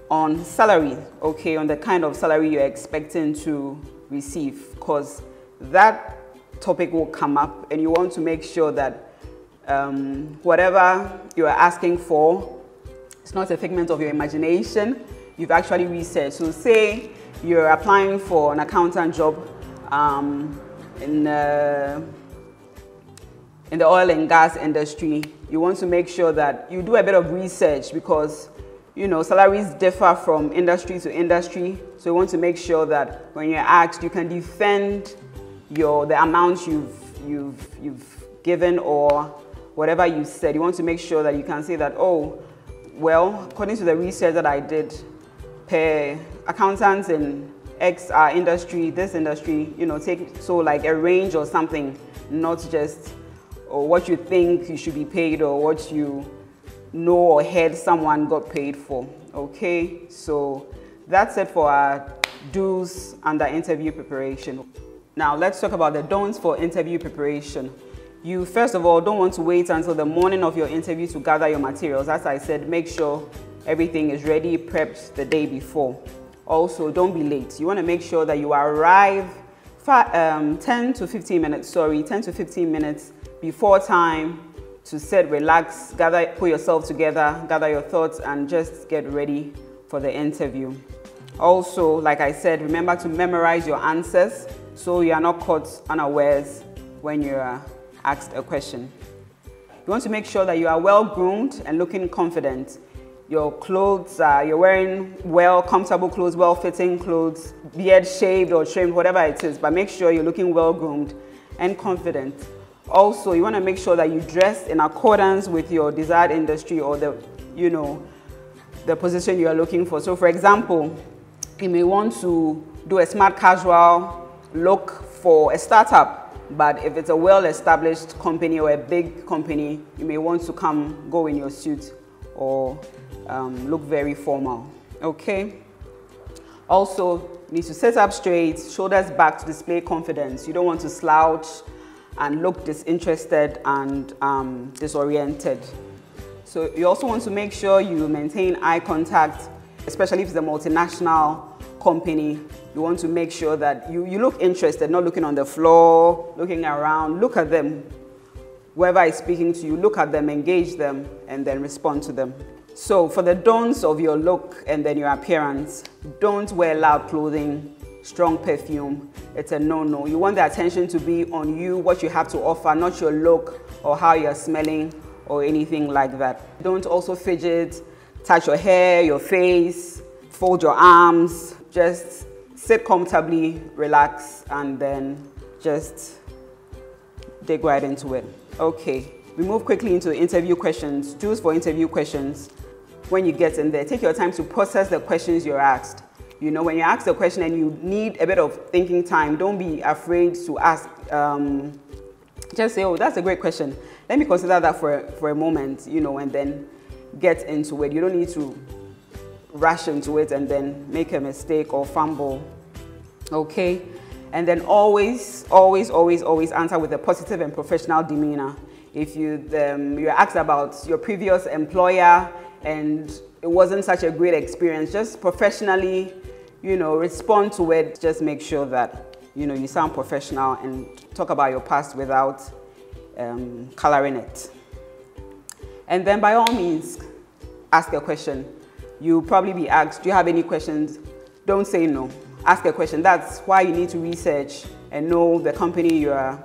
on salary, okay, on the kind of salary you're expecting to receive, because that topic will come up and you want to make sure that whatever you are asking for, it's not a figment of your imagination, you've actually researched. So say you're applying for an accountant job in the oil and gas industry. You want to make sure that you do a bit of research because, you know, salaries differ from industry to industry. So you want to make sure that when you're asked, you can defend the amount you've given or whatever you said. You want to make sure that you can say that, oh, well, according to the research that I did, per accountants in X industry, this industry, you know, take so like a range or something, not just or what you think you should be paid or what you know or heard someone got paid for. Okay, so that's it for our do's under interview preparation. Now let's talk about the don'ts for interview preparation. You first of all don't want to wait until the morning of your interview to gather your materials. As I said, make sure everything is ready, prepped the day before. Also, don't be late. You want to make sure that you arrive 10 to 15 minutes before time to sit, relax, put yourself together, gather your thoughts, and just get ready for the interview. Also, like I said, remember to memorize your answers so you are not caught unawares when you are asked a question. You want to make sure that you are well groomed and looking confident. Your clothes, you're wearing well comfortable clothes, well-fitting clothes, beard shaved or trimmed, whatever it is, but make sure you're looking well groomed and confident. Also, you want to make sure that you dress in accordance with your desired industry or the position you are looking for. So for example, you may want to do a smart casual look for a startup, but if it's a well-established company or a big company, you may want to go in your suit or look very formal. Okay. Also, you need to sit up straight, shoulders back to display confidence. You don't want to slouch and look disinterested and disoriented. So you also want to make sure you maintain eye contact, especially if it's a multinational company. You want to make sure that you look interested, not looking on the floor, looking around. Look at them. Whoever is speaking to you, look at them, engage them, and then respond to them. So for the don'ts of your look and then your appearance, don't wear loud clothing, strong perfume. It's a no-no. You want the attention to be on you, what you have to offer, not your look or how you're smelling or anything like that. Don't also fidget, touch your hair, your face, fold your arms. Just sit comfortably, relax, and then just dig right into it. Okay, we move quickly into interview questions. Choose for interview questions. When you get in there, take your time to process the questions you're asked. You know, when you ask a question and you need a bit of thinking time, don't be afraid to ask. Just say, oh, that's a great question. Let me consider that for a moment, you know, and then get into it. You don't need to rush into it and then make a mistake or fumble. Okay? And then always, always, always, always answer with a positive and professional demeanor. If you're asked about your previous employer and it wasn't such a great experience, just professionally, you know, respond to it. Just make sure that, you know, you sound professional and talk about your past without coloring it. And then by all means, ask a question. You'll probably be asked, do you have any questions? Don't say no. Ask a question. That's why you need to research and know the company you are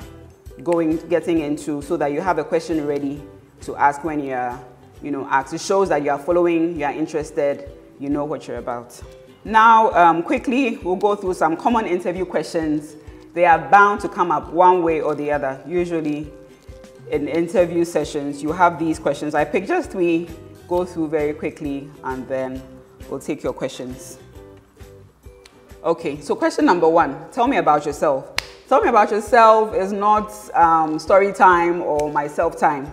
getting into so that you have a question ready to ask when you're, you know, asked. It shows that you are following, you are interested, you know what you're about. Now, quickly, we'll go through some common interview questions. They are bound to come up one way or the other. Usually in interview sessions, you have these questions. I picked just 3, go through very quickly, and then we'll take your questions. Okay, so question number 1, tell me about yourself. Tell me about yourself is not story time or myself time.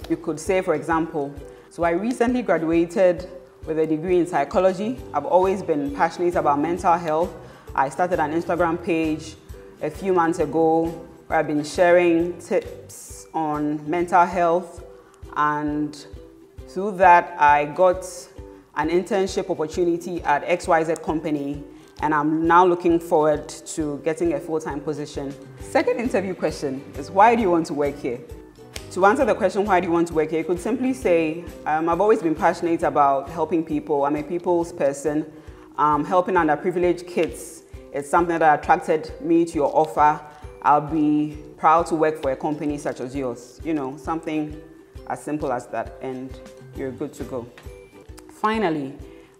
You could say, for example, so I recently graduated with a degree in psychology. I've always been passionate about mental health. I started an Instagram page a few months ago where I've been sharing tips on mental health and Through that, I got an internship opportunity at XYZ company, and I'm now looking forward to getting a full-time position. Second interview question is, why do you want to work here? To answer the question, why do you want to work here, you could simply say, I've always been passionate about helping people. I'm a people's person. Helping underprivileged kids, it's something that attracted me to your offer. I'll be proud to work for a company such as yours. You know, something as simple as that, and you're good to go. Finally,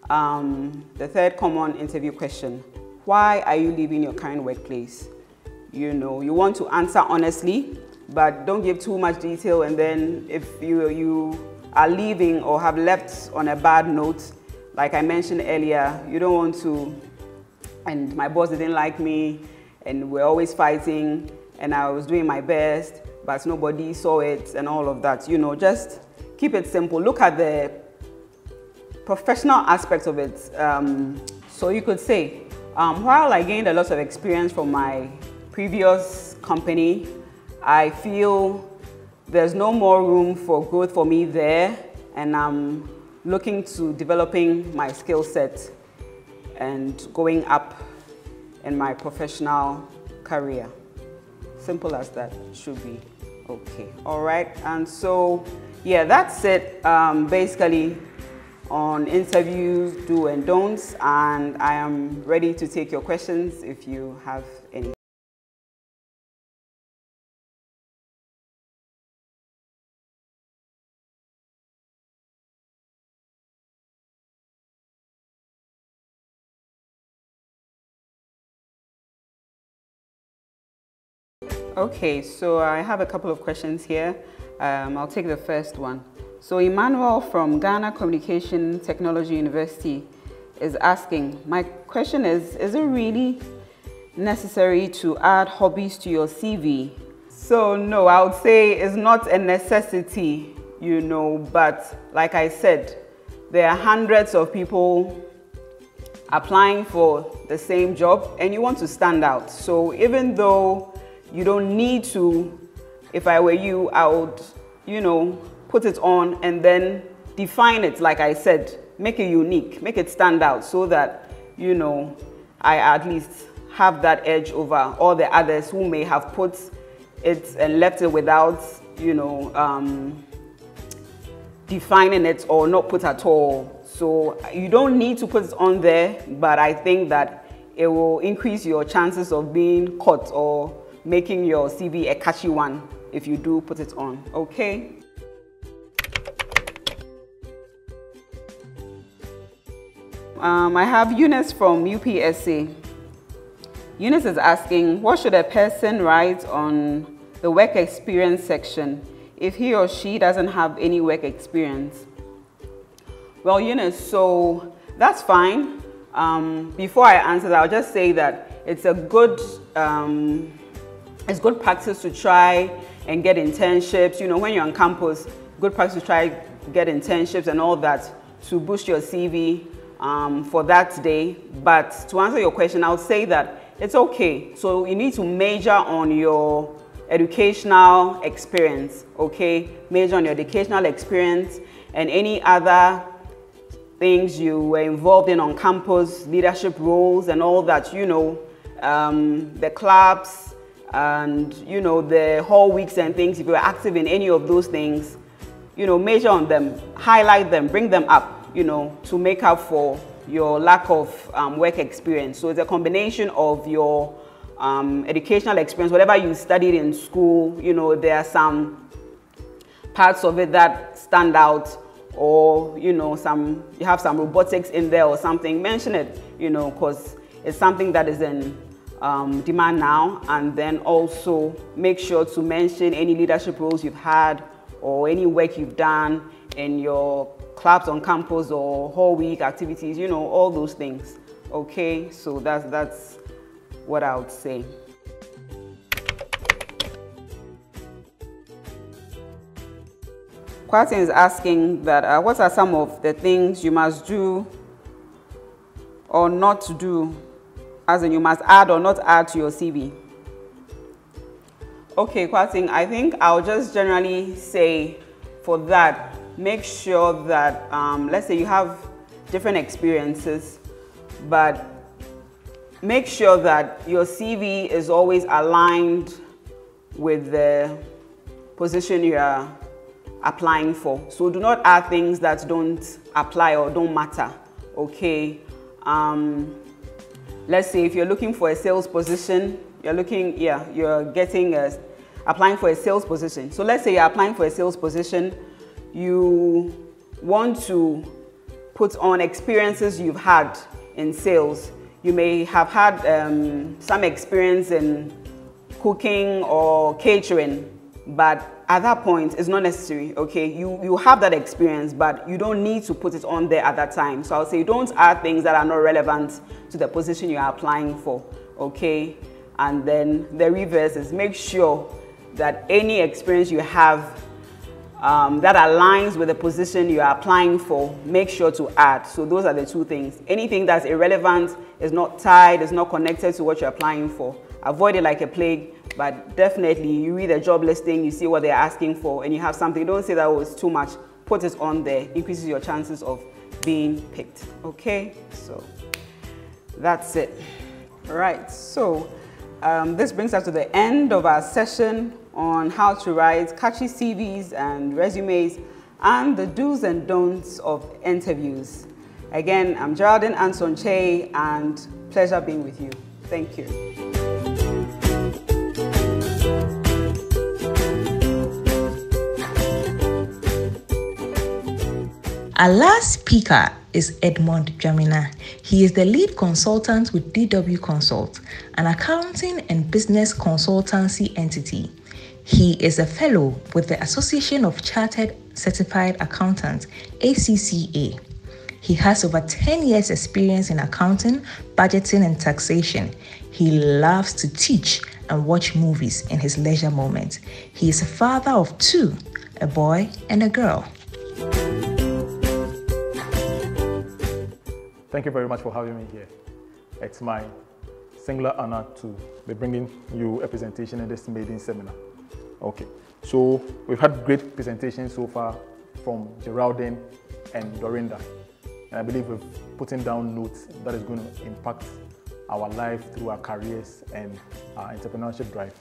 the third common interview question, why are you leaving your current workplace? You know, you want to answer honestly, but don't give too much detail, and then if you are leaving or have left on a bad note, like I mentioned earlier, you don't want to, and my boss didn't like me, and we're always fighting, and I was doing my best, but nobody saw it, and all of that. You know, just keep it simple. Look at the professional aspects of it. So you could say, while I gained a lot of experience from my previous company, I feel there's no more room for growth for me there, and I'm looking to developing my skill set and going up in my professional career. Simple as that should be. Okay, all right, and so yeah, that's it basically on interviews, do and don'ts, and I am ready to take your questions if you have any. Okay, so I have a couple of questions here. I'll take the first one. So Emmanuel from Ghana Communication Technology University is asking, my question is it really necessary to add hobbies to your CV? So no, I would say it's not a necessity, you know, but like I said, there are hundreds of people applying for the same job and you want to stand out. So even though you don't need to, if I were you, I would, you know, put it on and then define it, like I said, make it unique, make it stand out so that, you know, I at least have that edge over all the others who may have put it and left it without, you know, defining it or not put at all. So you don't need to put it on there, but I think that it will increase your chances of being caught or making your CV a catchy one if you do put it on, okay? I have Eunice from UPSA. Eunice is asking, what should a person write on the work experience section if he or she doesn't have any work experience? Well, Eunice, so that's fine. Before I answer that, I'll just say that it's a good practice to try and get internships. You know, when you're on campus, good practice to try get internships and all that to boost your CV for that day. But to answer your question, I would say that it's okay. So you need to major on your educational experience, okay? Major on your educational experience and any other things you were involved in on campus, leadership roles and all that, you know, the clubs and, you know, the hall weeks and things. If you were active in any of those things, you know, major on them, highlight them, bring them up, you know, to make up for your lack of work experience. So it's a combination of your educational experience, whatever you studied in school, you know, there are some parts of it that stand out, or, you know, you have some robotics in there or something, mention it, you know, because it's something that is in demand now. And then also make sure to mention any leadership roles you've had or any work you've done in your clubs on campus or whole week activities, you know, all those things. Okay, so that's what I would say. Kwatin is asking that what are some of the things you must do or not do, as in you must add or not add to your CV? Okay, Kwatin, I think I'll just generally say for that, make sure that, let's say you have different experiences, but make sure that your CV is always aligned with the position you are applying for. So do not add things that don't apply or don't matter, okay? Let's say if you're looking for a sales position, applying for a sales position. So let's say you're applying for a sales position, you want to put on experiences you've had in sales. You may have had some experience in cooking or catering, but at that point, it's not necessary, okay? You have that experience, but you don't need to put it on there at that time. So I'll say don't add things that are not relevant to the position you are applying for, okay? And then the reverse is make sure that any experience you have that aligns with the position you are applying for, make sure to add. So those are the two things. Anything that's irrelevant, is not tied, is not connected to what you're applying for, avoid it like a plague. But definitely, you read the job listing, you see what they're asking for, and you have something. Don't say that, oh, it's too much. Put it on there. Increases your chances of being picked. Okay, so that's it. All right, so this brings us to the end of our session on how to write catchy CVs and resumes and the do's and don'ts of interviews. Again, I'm Geraldine Ansonche, and pleasure being with you. Thank you. Our last speaker is Edmond Dwamena. He is the lead consultant with DW Consult, an accounting and business consultancy entity. He is a fellow with the Association of Chartered Certified Accountants, ACCA. He has over 10 years experience in accounting, budgeting, and taxation. He loves to teach and watch movies in his leisure moments. He is a father of 2, a boy and a girl. Thank you very much for having me here. It's my singular honor to be bringing you a presentation in this maiden seminar. Okay, so we've had great presentations so far from Geraldine and Dorinda. And I believe we've put down notes that is going to impact our life through our careers and our entrepreneurship drive.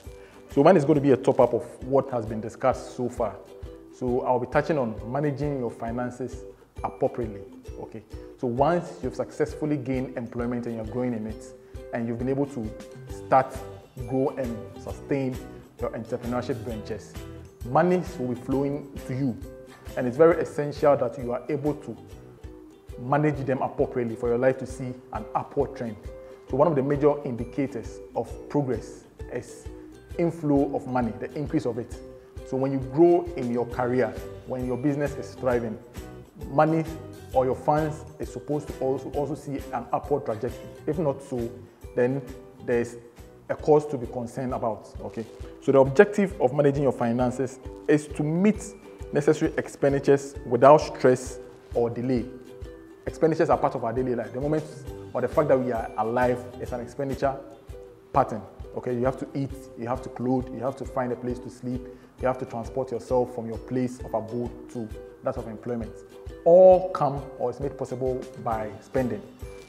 So mine is going to be a top-up of what has been discussed so far. So I'll be touching on managing your finances appropriately, okay? So once you've successfully gained employment and you're growing in it, and you've been able to start, grow, and sustain your entrepreneurship ventures, money will be flowing to you. And it's very essential that you are able to manage them appropriately for your life to see an upward trend. So one of the major indicators of progress is inflow of money, the increase of it. So when you grow in your career, when your business is thriving, money or your funds is supposed to also see an upward trajectory. If not so, then there's a cause to be concerned about, okay? So the objective of managing your finances is to meet necessary expenditures without stress or delay. Expenditures are part of our daily life. The moment or the fact that we are alive is an expenditure pattern, okay? You have to eat, you have to clothe, you have to find a place to sleep, you have to transport yourself from your place of abode to that of employment. All come or is made possible by spending.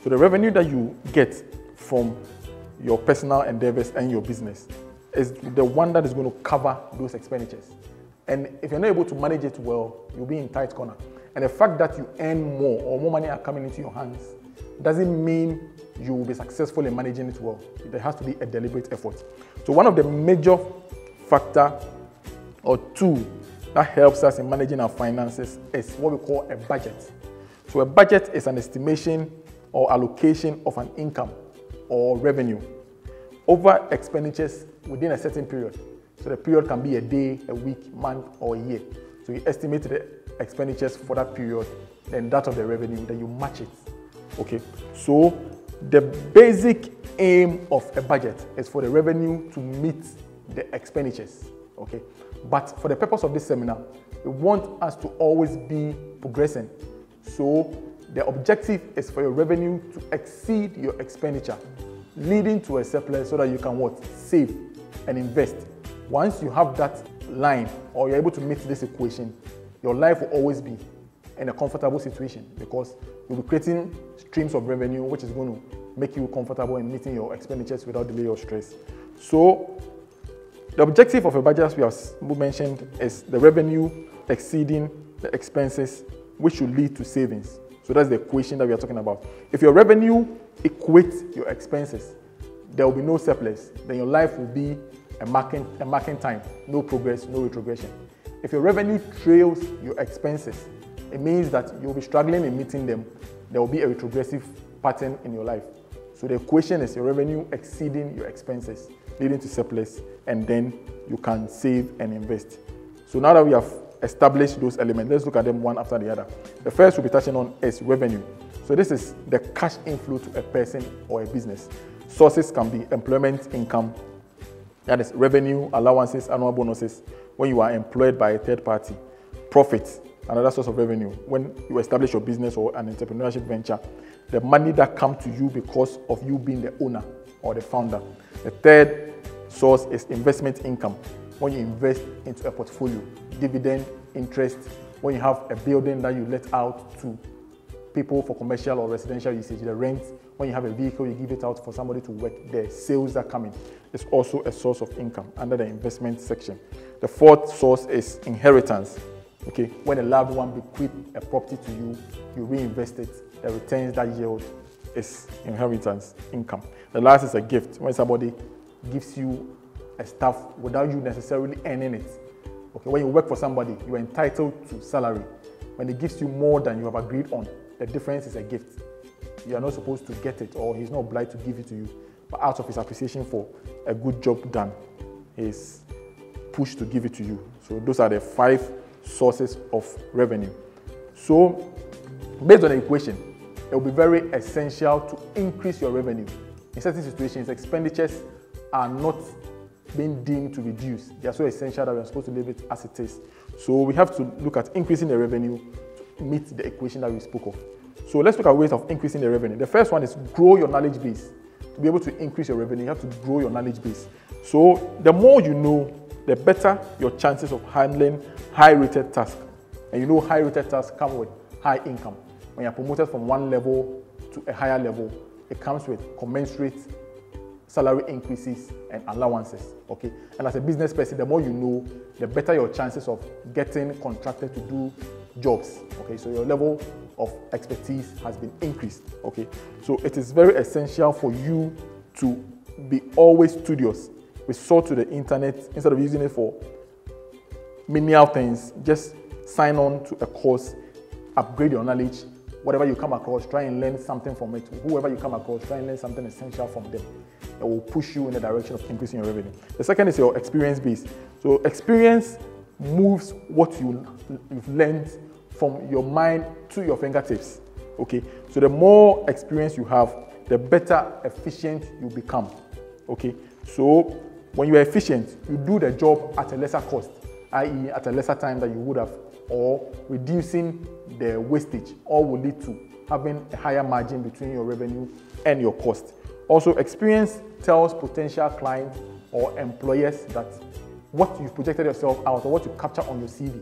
So the revenue that you get from your personal endeavors and your business is the one that is going to cover those expenditures. And if you're not able to manage it well, you'll be in tight corner. And the fact that you earn more or more money are coming into your hands doesn't mean you will be successful in managing it well. There has to be a deliberate effort. So one of the major factor or tool that helps us in managing our finances is what we call a budget. So a budget is an estimation or allocation of an income or revenue over expenditures within a certain period. So the period can be a day, a week, month, or a year. So you estimate the expenditures for that period, then that of the revenue, then you match it. Okay, so the basic aim of a budget is for the revenue to meet the expenditures. Okay, but for the purpose of this seminar, we want us to always be progressing. So the objective is for your revenue to exceed your expenditure, leading to a surplus so that you can what? Save and invest. Once you have that line or you're able to meet this equation, your life will always be in a comfortable situation because you'll be creating streams of revenue which is going to make you comfortable in meeting your expenditures without delay or stress. So the objective of a budget, as we have mentioned, is the revenue exceeding the expenses, which should lead to savings. So that's the equation that we are talking about. If your revenue equates your expenses, there will be no surplus. Then your life will be a marking time, no progress, no retrogression. If your revenue trails your expenses, it means that you'll be struggling in meeting them. There will be a retrogressive pattern in your life. So the equation is your revenue exceeding your expenses, leading to surplus, and then you can save and invest. So now that we have established those elements, let's look at them one after the other. The first we'll be touching on is revenue. So this is the cash inflow to a person or a business. Sources can be employment income, that is revenue, allowances, annual bonuses, when you are employed by a third party. Profits, another source of revenue. When you establish your business or an entrepreneurship venture, the money that comes to you because of you being the owner or the founder. The third source is investment income. When you invest into a portfolio, dividend, interest, when you have a building that you let out to people for commercial or residential usage, the rent, when you have a vehicle, you give it out for somebody to work, the sales that come in. It's also a source of income under the investment section. The fourth source is inheritance. Okay, when a loved one bequeaths a property to you, you reinvest it. The returns that yield is inheritance income. The last is a gift. When somebody gives you a stuff without you necessarily earning it. Okay, when you work for somebody, you are entitled to salary. When he gives you more than you have agreed on, the difference is a gift. You are not supposed to get it, or he's not obliged to give it to you. But out of his appreciation for a good job done, he's pushed to give it to you. So those are the 5 sources of revenue. So based on the equation, it will be very essential to increase your revenue. In certain situations, expenditures are not being deemed to reduce. They are so essential that we are supposed to leave it as it is. So we have to look at increasing the revenue to meet the equation that we spoke of. So let's look at ways of increasing the revenue. The first one is grow your knowledge base. To be able to increase your revenue, you have to grow your knowledge base. So the more you know, the better your chances of handling high-rated tasks. And you know high-rated tasks come with high income. When you're promoted from one level to a higher level, it comes with commensurate salary increases and allowances, okay? And as a business person, the more you know, the better your chances of getting contracted to do jobs, okay? So your level of expertise has been increased, okay? So it is very essential for you to be always studious. Resort to the internet instead of using it for menial things. Just sign on to a course, upgrade your knowledge. Whatever you come across, try and learn something from it. Whoever you come across, try and learn something essential from them. It will push you in the direction of increasing your revenue. The second is your experience base. So experience moves what you've learned from your mind to your fingertips. Okay. So the more experience you have, the better efficient you become. Okay. So when you are efficient, you do the job at a lesser cost, i.e. at a lesser time than you would have, or reducing the wastage, all will lead to having a higher margin between your revenue and your cost. Also, experience tells potential clients or employers that what you've projected yourself out or what you capture on your CV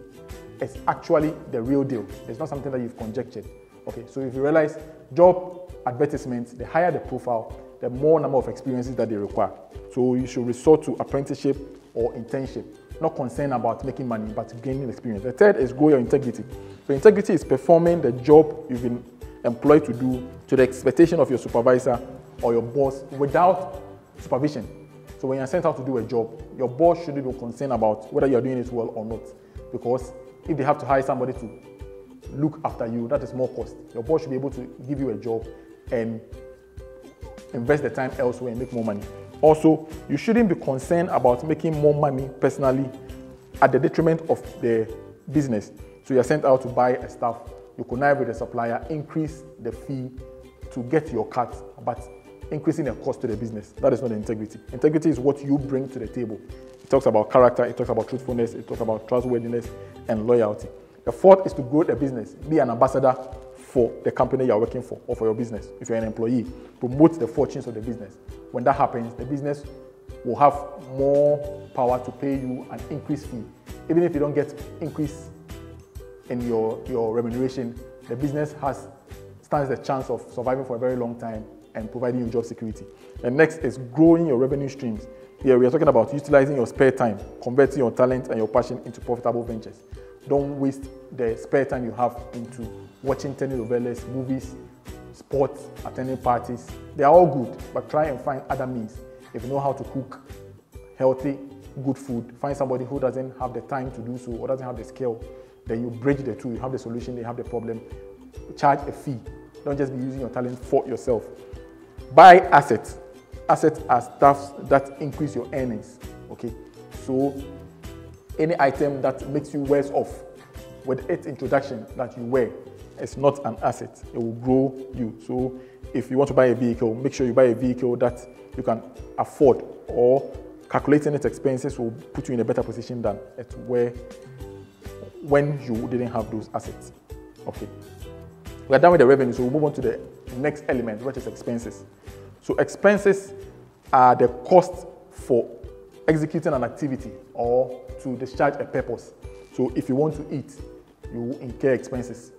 is actually the real deal. It's not something that you've conjectured. Okay, so if you realize job advertisements, the higher the profile, the more number of experiences that they require. So you should resort to apprenticeship or internship. Not concerned about making money, but gaining experience. The third is grow your integrity. So integrity is performing the job you've been employed to do to the expectation of your supervisor or your boss without supervision. So when you're sent out to do a job, your boss shouldn't be concerned about whether you're doing it well or not. Because if they have to hire somebody to look after you, that is more cost. Your boss should be able to give you a job and invest the time elsewhere and make more money. Also, you shouldn't be concerned about making more money personally at the detriment of the business. So you're sent out to buy a stuff, you connive with the supplier, increase the fee to get your cut, but increasing the cost to the business. That is not integrity. Integrity is what you bring to the table. It talks about character, it talks about truthfulness, it talks about trustworthiness and loyalty. The fourth is to grow the business. Be an ambassador for the company you're working for or for your business. If you're an employee, promote the fortunes of the business. When that happens, the business will have more power to pay you an increased fee. Even if you don't get increased in your remuneration, the business stands the chance of surviving for a very long time and providing you job security. And next is growing your revenue streams. Here we are talking about utilizing your spare time, converting your talent and your passion into profitable ventures. Don't waste the spare time you have into watching telenovelas, movies, sports, attending parties. They are all good, but try and find other means. If you know how to cook healthy, good food, find somebody who doesn't have the time to do so or doesn't have the skill, then you bridge the two. You have the solution, they have the problem. Charge a fee. Don't just be using your talent for yourself. Buy assets. Assets are stuff that increase your earnings. Okay, so any item that makes you worse off with its introduction that you wear is not an asset. It will grow you. So if you want to buy a vehicle, make sure you buy a vehicle that you can afford, or calculating its expenses will put you in a better position than at where when you didn't have those assets. Okay, we are done with the revenue, so we'll move on to the next element, which is expenses. So expenses are the cost for executing an activity or to discharge a purpose. So if you want to eat, you will incur expenses.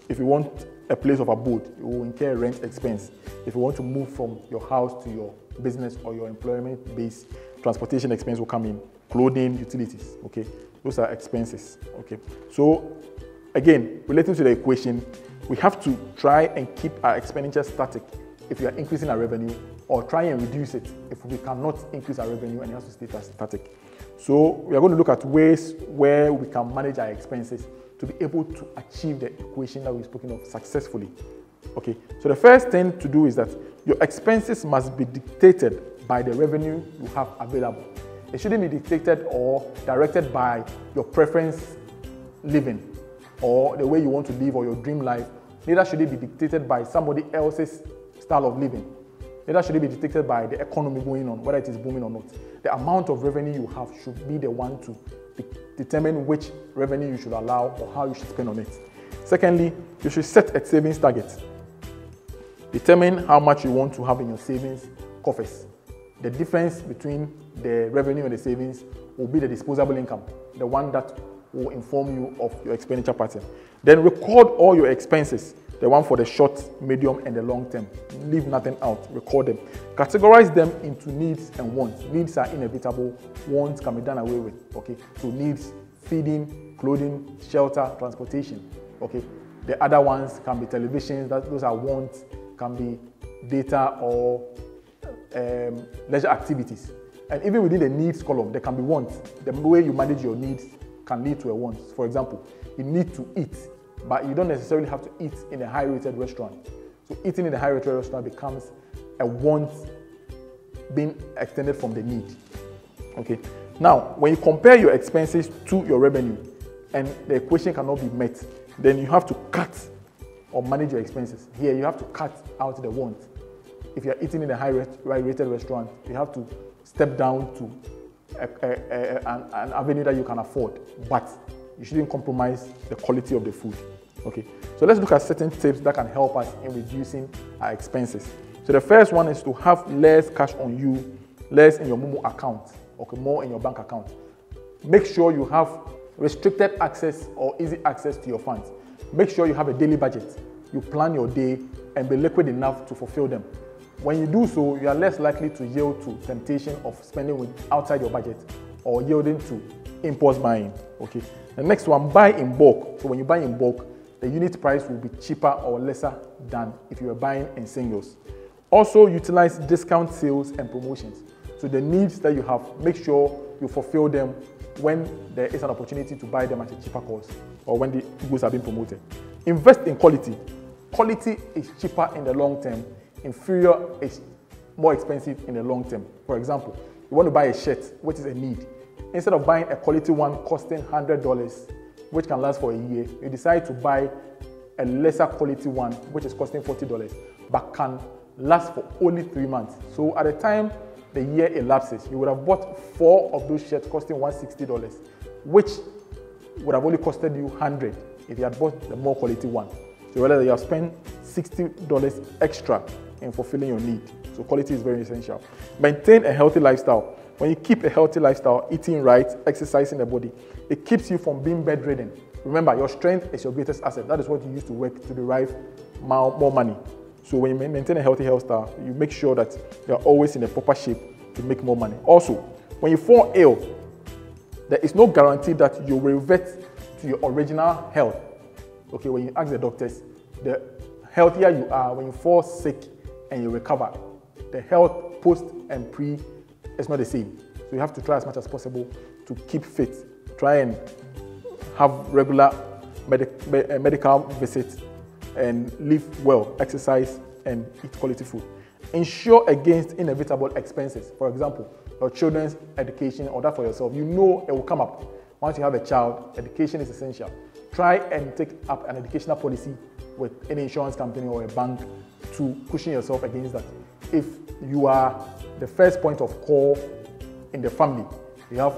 If you want a place of abode, you will incur rent expense. If you want to move from your house to your business or your employment base, transportation expense will come in, clothing, utilities. Okay, those are expenses. Okay, so again, relating to the equation, we have to try and keep our expenditure static if we are increasing our revenue, or try and reduce it if we cannot increase our revenue and it has to stay static. So we are going to look at ways where we can manage our expenses to be able to achieve the equation that we've spoken of successfully. Okay, so the first thing to do is that your expenses must be dictated by the revenue you have available. It shouldn't be dictated or directed by your preference living or the way you want to live or your dream life. Neither should it be dictated by somebody else's style of living. Neither should it be dictated by the economy going on, whether it is booming or not. The amount of revenue you have should be the one to determine which revenue you should allow or how you should spend on it. Secondly, you should set a savings target. Determine how much you want to have in your savings coffers. The difference between the revenue and the savings will be the disposable income, the one that will inform you of your expenditure pattern. Then record all your expenses, the one for the short, medium, and the long term. Leave nothing out, record them. Categorize them into needs and wants. Needs are inevitable, wants can be done away with. Okay, so needs, feeding, clothing, shelter, transportation. Okay, the other ones can be televisions, those are wants, can be data or leisure activities. And even within the needs column, there can be wants. The way you manage your needs can lead to a want. For example, you need to eat, but you don't necessarily have to eat in a high-rated restaurant. So eating in a high-rated restaurant becomes a want being extended from the need. Okay. Now, when you compare your expenses to your revenue and the equation cannot be met, then you have to cut or manage your expenses. Here, you have to cut out the want. If you're eating in a high-rated restaurant, you have to step down to an avenue that you can afford, but you shouldn't compromise the quality of the food. Okay, so let's look at certain tips that can help us in reducing our expenses. So the first one is to have less cash on you, less in your Momo account, okay, more in your bank account. Make sure you have restricted access or easy access to your funds. Make sure you have a daily budget. You plan your day and be liquid enough to fulfill them. When you do so, you are less likely to yield to temptation of spending outside your budget or yielding to impulse buying. Okay. The next one, buy in bulk. So when you buy in bulk, the unit price will be cheaper or lesser than if you were buying in singles. Also, utilize discount sales and promotions. So the needs that you have, make sure you fulfill them when there is an opportunity to buy them at a cheaper cost or when the goods are being promoted. Invest in quality. Quality is cheaper in the long term. Inferior is more expensive in the long term. For example, you want to buy a shirt, which is a need. Instead of buying a quality one costing $100, which can last for a year, you decide to buy a lesser quality one, which is costing $40, but can last for only 3 months. So at the time the year elapses, you would have bought 4 of those shirts costing $160, which would have only costed you $100 if you had bought the more quality one. So whether you have spent $60 extra in fulfilling your need. So quality is very essential. Maintain a healthy lifestyle. When you keep a healthy lifestyle, eating right, exercising the body, it keeps you from being bedridden. Remember, your strength is your greatest asset. That is what you use to work to derive more money. So when you maintain a healthy health style, you make sure that you're always in a proper shape to make more money. Also, when you fall ill, there is no guarantee that you will revert to your original health. Okay, when you ask the doctors, the healthier you are when you fall sick and you recover, the health post and pre is not the same. So you have to try as much as possible to keep fit. Try and have regular medical visits and live well, exercise, and eat quality food. Ensure against inevitable expenses. For example, your children's education or that for yourself. You know it will come up. Once you have a child, education is essential. Try and take up an educational policy with any insurance company or a bank to cushion yourself against that. If you are the first point of call in the family, you have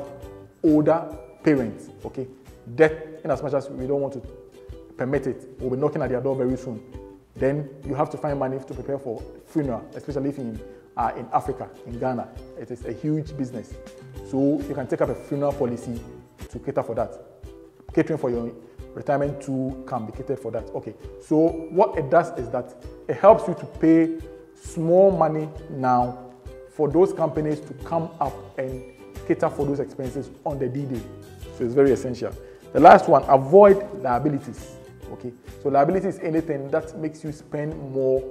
older parents, okay? Death, in as much as we don't want to permit it, we'll be knocking at their door very soon. Then you have to find money to prepare for funeral, especially if in Africa, in Ghana. It is a huge business. So you can take up a funeral policy to cater for that. Catering for your retirement too can be catered for that. Okay, so what it does is that it helps you to pay small money now for those companies to come up and cater for those expenses on the D-Day. So it's very essential. The last one, avoid liabilities. Okay, so liability is anything that makes you spend more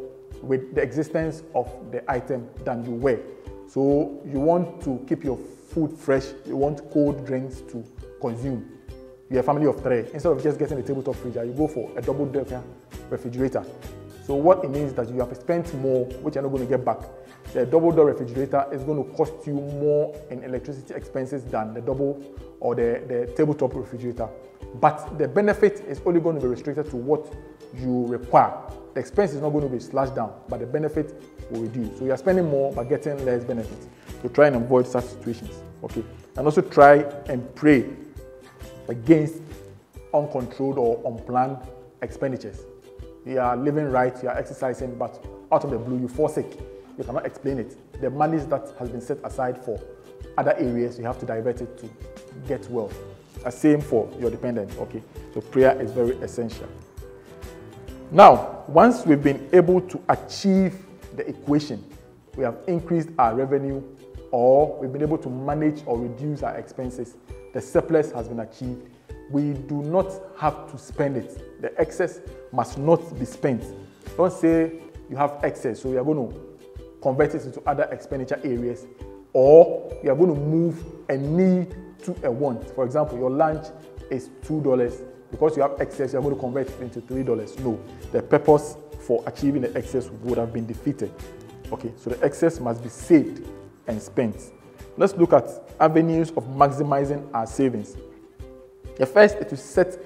with the existence of the item than you wear. So you want to keep your food fresh, you want cold drinks to consume. You're a family of 3. Instead of just getting a tabletop fridge, you go for a double-decker refrigerator. So what it means is that you have spent more, which you're not going to get back. The double-door refrigerator is going to cost you more in electricity expenses than the double or the tabletop refrigerator. But the benefit is only going to be restricted to what you require. The expense is not going to be slashed down, but the benefit will reduce. So you're spending more but getting less benefits. So try and avoid such situations. Okay, and also try and pray against uncontrolled or unplanned expenditures. You are living right, you are exercising, but out of the blue you fall sick. You cannot explain it. The money that has been set aside for other areas, you have to divert it to get well. Same for your dependent. Okay, so prayer is very essential. Now, once we've been able to achieve the equation, we have increased our revenue, or we've been able to manage or reduce our expenses, the surplus has been achieved, we do not have to spend it. The excess must not be spent. Don't say you have excess, so you are going to convert it into other expenditure areas, or you are going to move a need to a want. For example, your lunch is $2. Because you have excess, you are going to convert it into $3. No, the purpose for achieving the excess would have been defeated. Okay, so the excess must be saved and spent. Let's look at avenues of maximizing our savings. The first is to set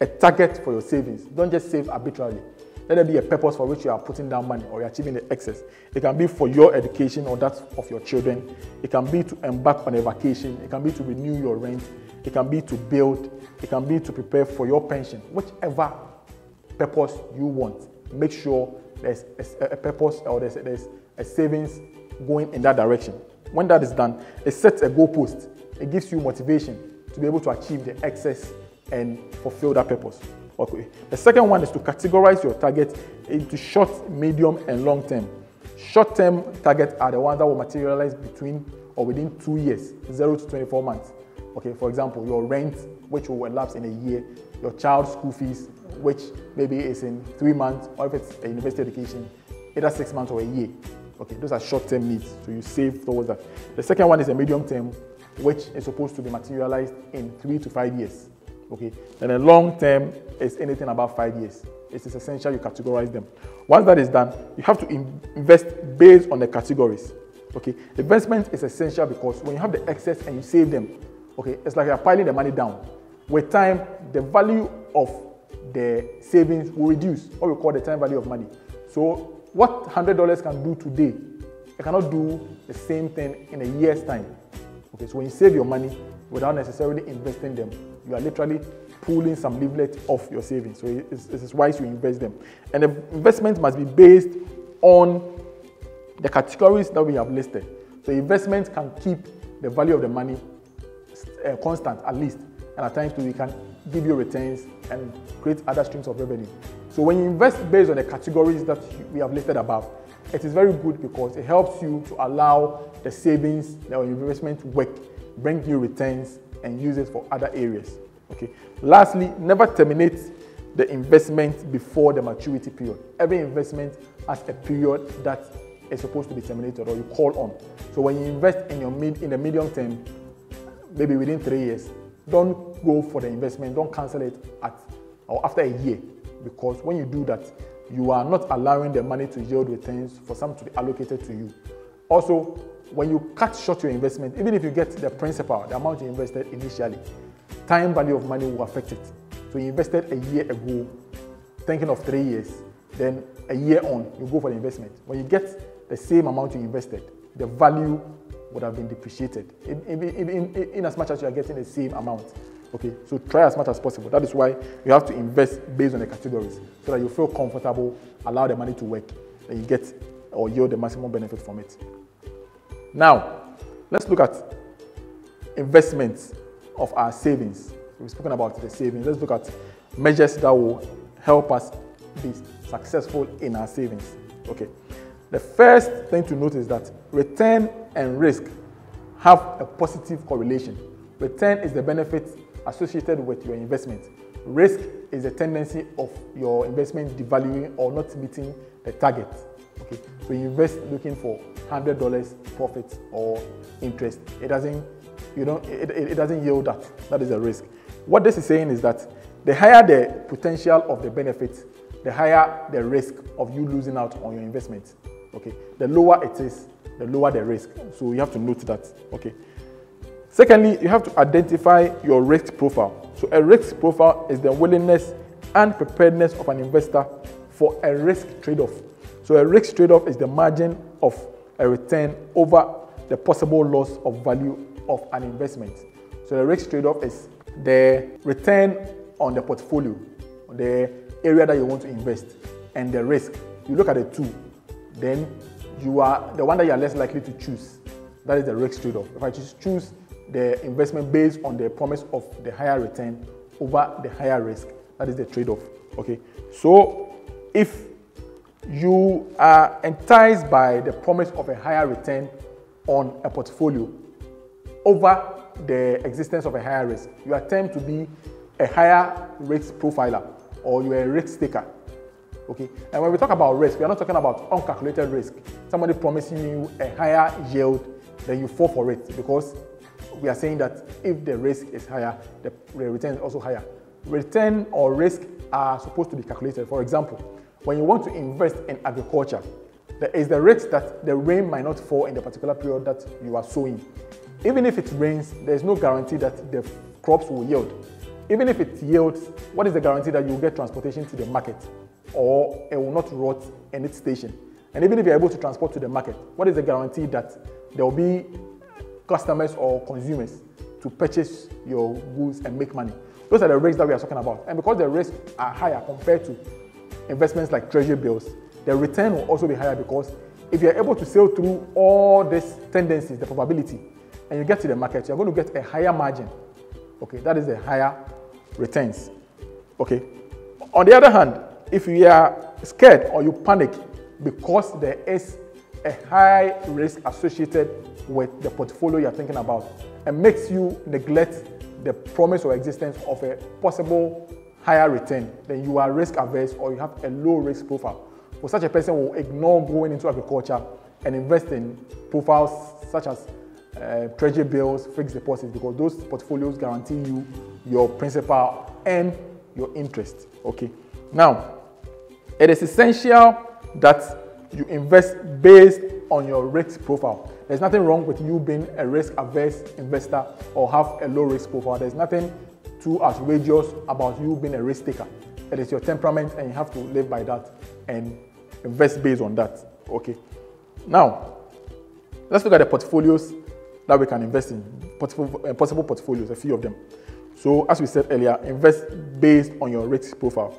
a target for your savings. Don't just save arbitrarily. Let there be a purpose for which you are putting down money or you're achieving the excess. It can be for your education or that of your children. It can be to embark on a vacation. It can be to renew your rent. It can be to build. It can be to prepare for your pension. Whichever purpose you want, make sure there's a purpose or there's a savings going in that direction. When that is done, it sets a goalpost. It gives you motivation to be able to achieve the excess and fulfill that purpose. Okay. The second one is to categorize your target into short, medium, and long term. Short-term targets are the ones that will materialize between or within 2 years, 0 to 24 months. Okay, for example, your rent, which will elapse in a year, your child's school fees, which maybe is in 3 months, or if it's a university education, either 6 months or a year. Okay, those are short-term needs, so you save towards that. The second one is a medium-term, which is supposed to be materialized in 3 to 5 years. Okay, and a long-term is anything about 5 years. It is essential you categorize them. Once that is done, you have to invest based on the categories. Okay, investment is essential because when you have the excess and you save them, okay, it's like you're piling the money down. With time, the value of the savings will reduce, what we call the time value of money. So what $100 can do today, it cannot do the same thing in a year's time. Okay, so when you save your money without necessarily investing them, you are literally pulling some leaflet off your savings. So it is wise you invest them. And the investment must be based on the categories that we have listed. So investment can keep the value of the money constant at least. and at times we can give you returns and create other streams of revenue. So when you invest based on the categories that we have listed above, it is very good because it helps you to allow the savings or investment to work, bring you returns, and use it for other areas. Okay. Lastly, never terminate the investment before the maturity period. Every investment has a period that is supposed to be terminated or you call on. So when you invest in the medium term, maybe within 3 years, don't go for the investment, don't cancel it after a year, because when you do that, you are not allowing the money to yield returns for some to be allocated to you. Also, when you cut short your investment, even if you get the principal, the amount you invested initially, time value of money will affect it. So you invested a year ago, thinking of 3 years, then a year on, you go for the investment. When you get the same amount you invested, the value would have been depreciated, in as much as you are getting the same amount. Okay, so try as much as possible. That is why you have to invest based on the categories, so that you feel comfortable, allow the money to work, and you get or yield the maximum benefit from it. Now, let's look at investments of our savings. We've spoken about the savings. Let's look at measures that will help us be successful in our savings. Okay. The first thing to note is that return and risk have a positive correlation. Return is the benefit associated with your investment. Risk is the tendency of your investment devaluing or not meeting the target. Okay. So you invest looking for $100 profit or interest. It doesn't yield that. That is a risk. What this is saying is that the higher the potential of the benefit, the higher the risk of you losing out on your investment. Okay. The lower it is, the lower the risk. So you have to note that. Okay. Secondly, you have to identify your risk profile. So a risk profile is the willingness and preparedness of an investor for a risk trade-off. So a risk trade-off is the margin of a return over the possible loss of value of an investment. So the risk trade-off is the return on the portfolio, the area that you want to invest, and the risk. You look at the two, then you are the one that you are less likely to choose. That is the risk trade-off. If I choose the investment based on the promise of the higher return over the higher risk, that is the trade-off. Okay. So if you are enticed by the promise of a higher return on a portfolio over the existence of a higher risk, you attempt to be a higher risk profiler or you are a risk taker. Okay. And when we talk about risk, we are not talking about uncalculated risk. Somebody promising you a higher yield, then you fall for it, because we are saying that if the risk is higher, the return is also higher. Return or risk are supposed to be calculated. For example, when you want to invest in agriculture, there is the risk that the rain might not fall in the particular period that you are sowing. Even if it rains, there is no guarantee that the crops will yield. Even if it yields, what is the guarantee that you will get transportation to the market or it will not rot in its station? And even if you're able to transport to the market, what is the guarantee that there will be customers or consumers to purchase your goods and make money? Those are the risks that we are talking about. And because the risks are higher compared to investments like treasury bills, the return will also be higher, because if you're able to sail through all these tendencies, the probability, and you get to the market, you're going to get a higher margin. Okay, that is the higher returns. Okay. On the other hand, if you are scared or you panic because there is a high risk associated with the portfolio you're thinking about and makes you neglect the promise or existence of a possible higher return, then you are risk averse or you have a low risk profile. For such a person will ignore going into agriculture and invest in profiles such as treasury bills, fixed deposits, because those portfolios guarantee you your principal and your interest. Okay. Now, it is essential that you invest based on your risk profile. There's nothing wrong with you being a risk-averse investor or have a low-risk profile. There's nothing too outrageous about you being a risk taker. It is your temperament, and you have to live by that and invest based on that. Okay. Now, let's look at the portfolios that we can invest in. Possible portfolios, a few of them. So, as we said earlier, invest based on your risk profile.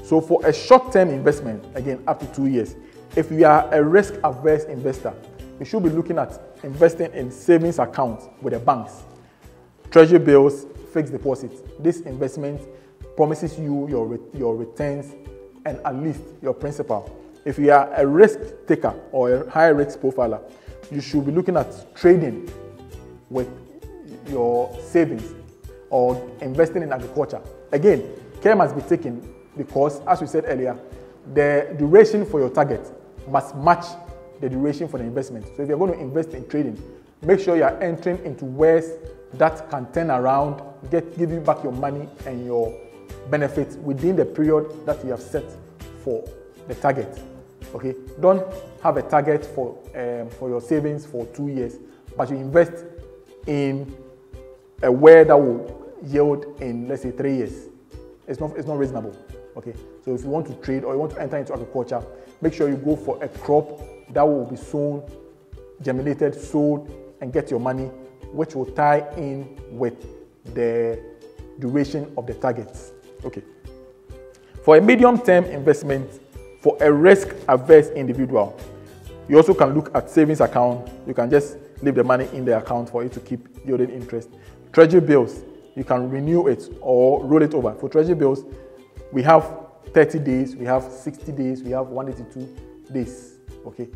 So, for a short-term investment, again, up to 2 years, if you are a risk-averse investor, you should be looking at investing in savings accounts with the banks, treasury bills, fixed deposit. This investment promises you your returns and at least your principal. If you are a risk taker or a high risk profiler, you should be looking at trading with your savings or investing in agriculture. Again, care must be taken because, as we said earlier, the duration for your target must match the duration for the investment. So if you're going to invest in trading, make sure you are entering into wares that can turn around, give you back your money and your benefits within the period that you have set for the target. Okay, don't have a target for your savings for 2 years, but you invest in a ware that will yield in, let's say, 3 years. It's not reasonable. Okay, so if you want to trade or you want to enter into agriculture, make sure you go for a crop that will be sown, germinated, sold, and get your money, which will tie in with the duration of the targets. Okay. For a medium-term investment, for a risk-averse individual, you also can look at savings account. You can just leave the money in the account for it to keep yielding interest. Treasury bills, you can renew it or roll it over. For treasury bills, we have 30 days, we have 60 days, we have 182 days. Okay,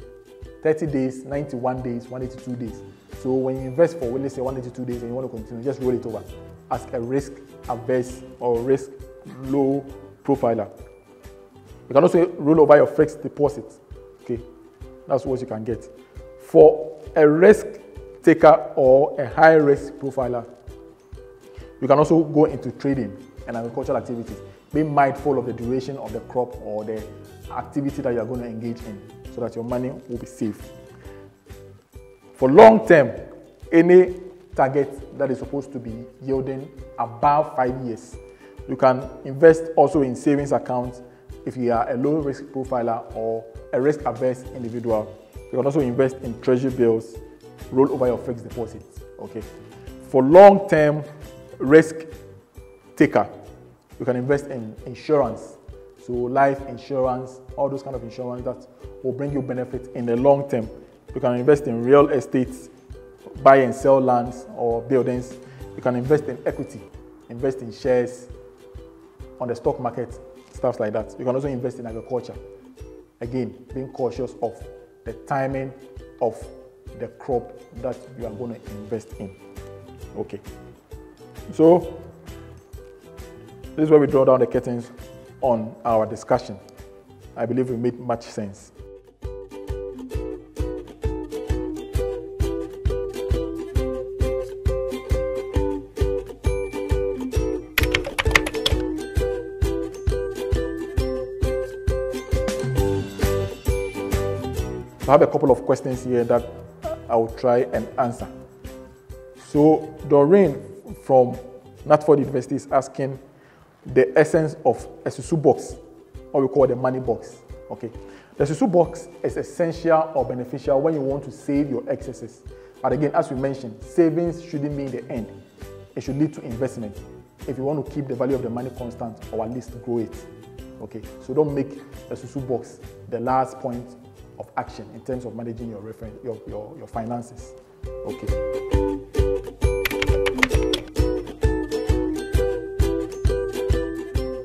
30 days, 91 days, 182 days. So when you invest for, let's say, 182 days and you want to continue, just roll it over as a risk-averse or risk-low profiler. You can also roll over your fixed deposits. Okay, that's what you can get. For a risk taker or a high risk profiler, you can also go into trading and agricultural activities. Be mindful of the duration of the crop or the activity that you are going to engage in so that your money will be safe. For long term, any target that is supposed to be yielding above 5 years, you can invest also in savings accounts if you are a low risk profiler or a risk averse individual. You can also invest in treasury bills, roll over your fixed deposits. Okay. For long term risk taker, you can invest in insurance. So life insurance, all those kind of insurance that will bring you benefit in the long term. You can invest in real estate, buy and sell lands or buildings. You can invest in equity, invest in shares on the stock market, stuff like that. You can also invest in agriculture. Again, being cautious of the timing of the crop that you are going to invest in. Okay. So this is where we draw down the curtains on our discussion. I believe we made much sense. I have a couple of questions here that I will try and answer. So Doreen from Natford University is asking the essence of a susu box, or we call the money box. Okay, the susu box is essential or beneficial when you want to save your excesses. But again, as we mentioned, savings shouldn't mean the end. It should lead to investment if you want to keep the value of the money constant or at least grow it. Okay, so don't make a susu box the last point of action in terms of managing your finances. Okay.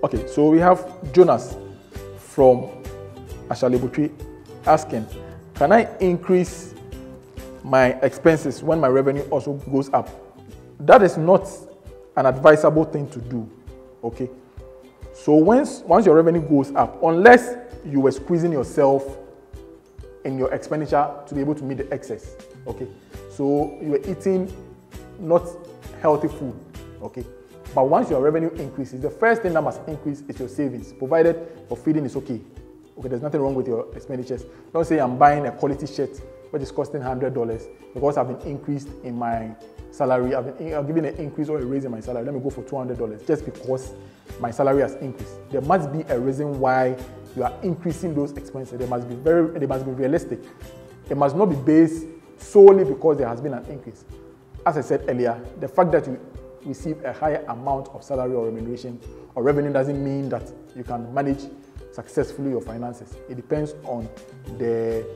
Okay, so we have Jonas from Ashalebutri asking, can I increase my expenses when my revenue also goes up? That is not an advisable thing to do. Okay, so once your revenue goes up, unless you were squeezing yourself in your expenditure to be able to meet the excess, okay, so you were eating not healthy food, okay, but once your revenue increases, the first thing that must increase is your savings, provided your feeding is okay. Okay, there's nothing wrong with your expenditures. Don't say I'm buying a quality shirt which is costing $100 because I've been increased in my salary. I've given an increase or a raise in my salary. Let me go for $200 just because my salary has increased. There must be a reason why you are increasing those expenses. They must be realistic. It must not be based solely because there has been an increase. As I said earlier, the fact that you receive a higher amount of salary or remuneration or revenue doesn't mean that you can manage successfully your finances. It depends on the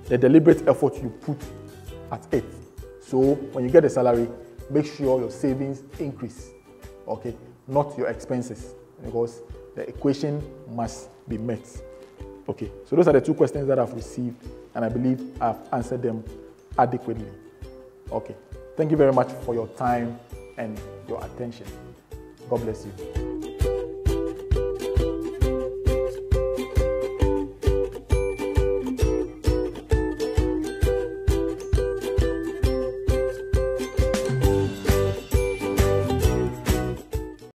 deliberate effort you put at it. So when you get a salary, make sure your savings increase, okay, not your expenses, because the equation must be met. Okay, so those are the two questions that I've received, and I believe I've answered them adequately. Okay, thank you very much for your time and your attention. God bless you.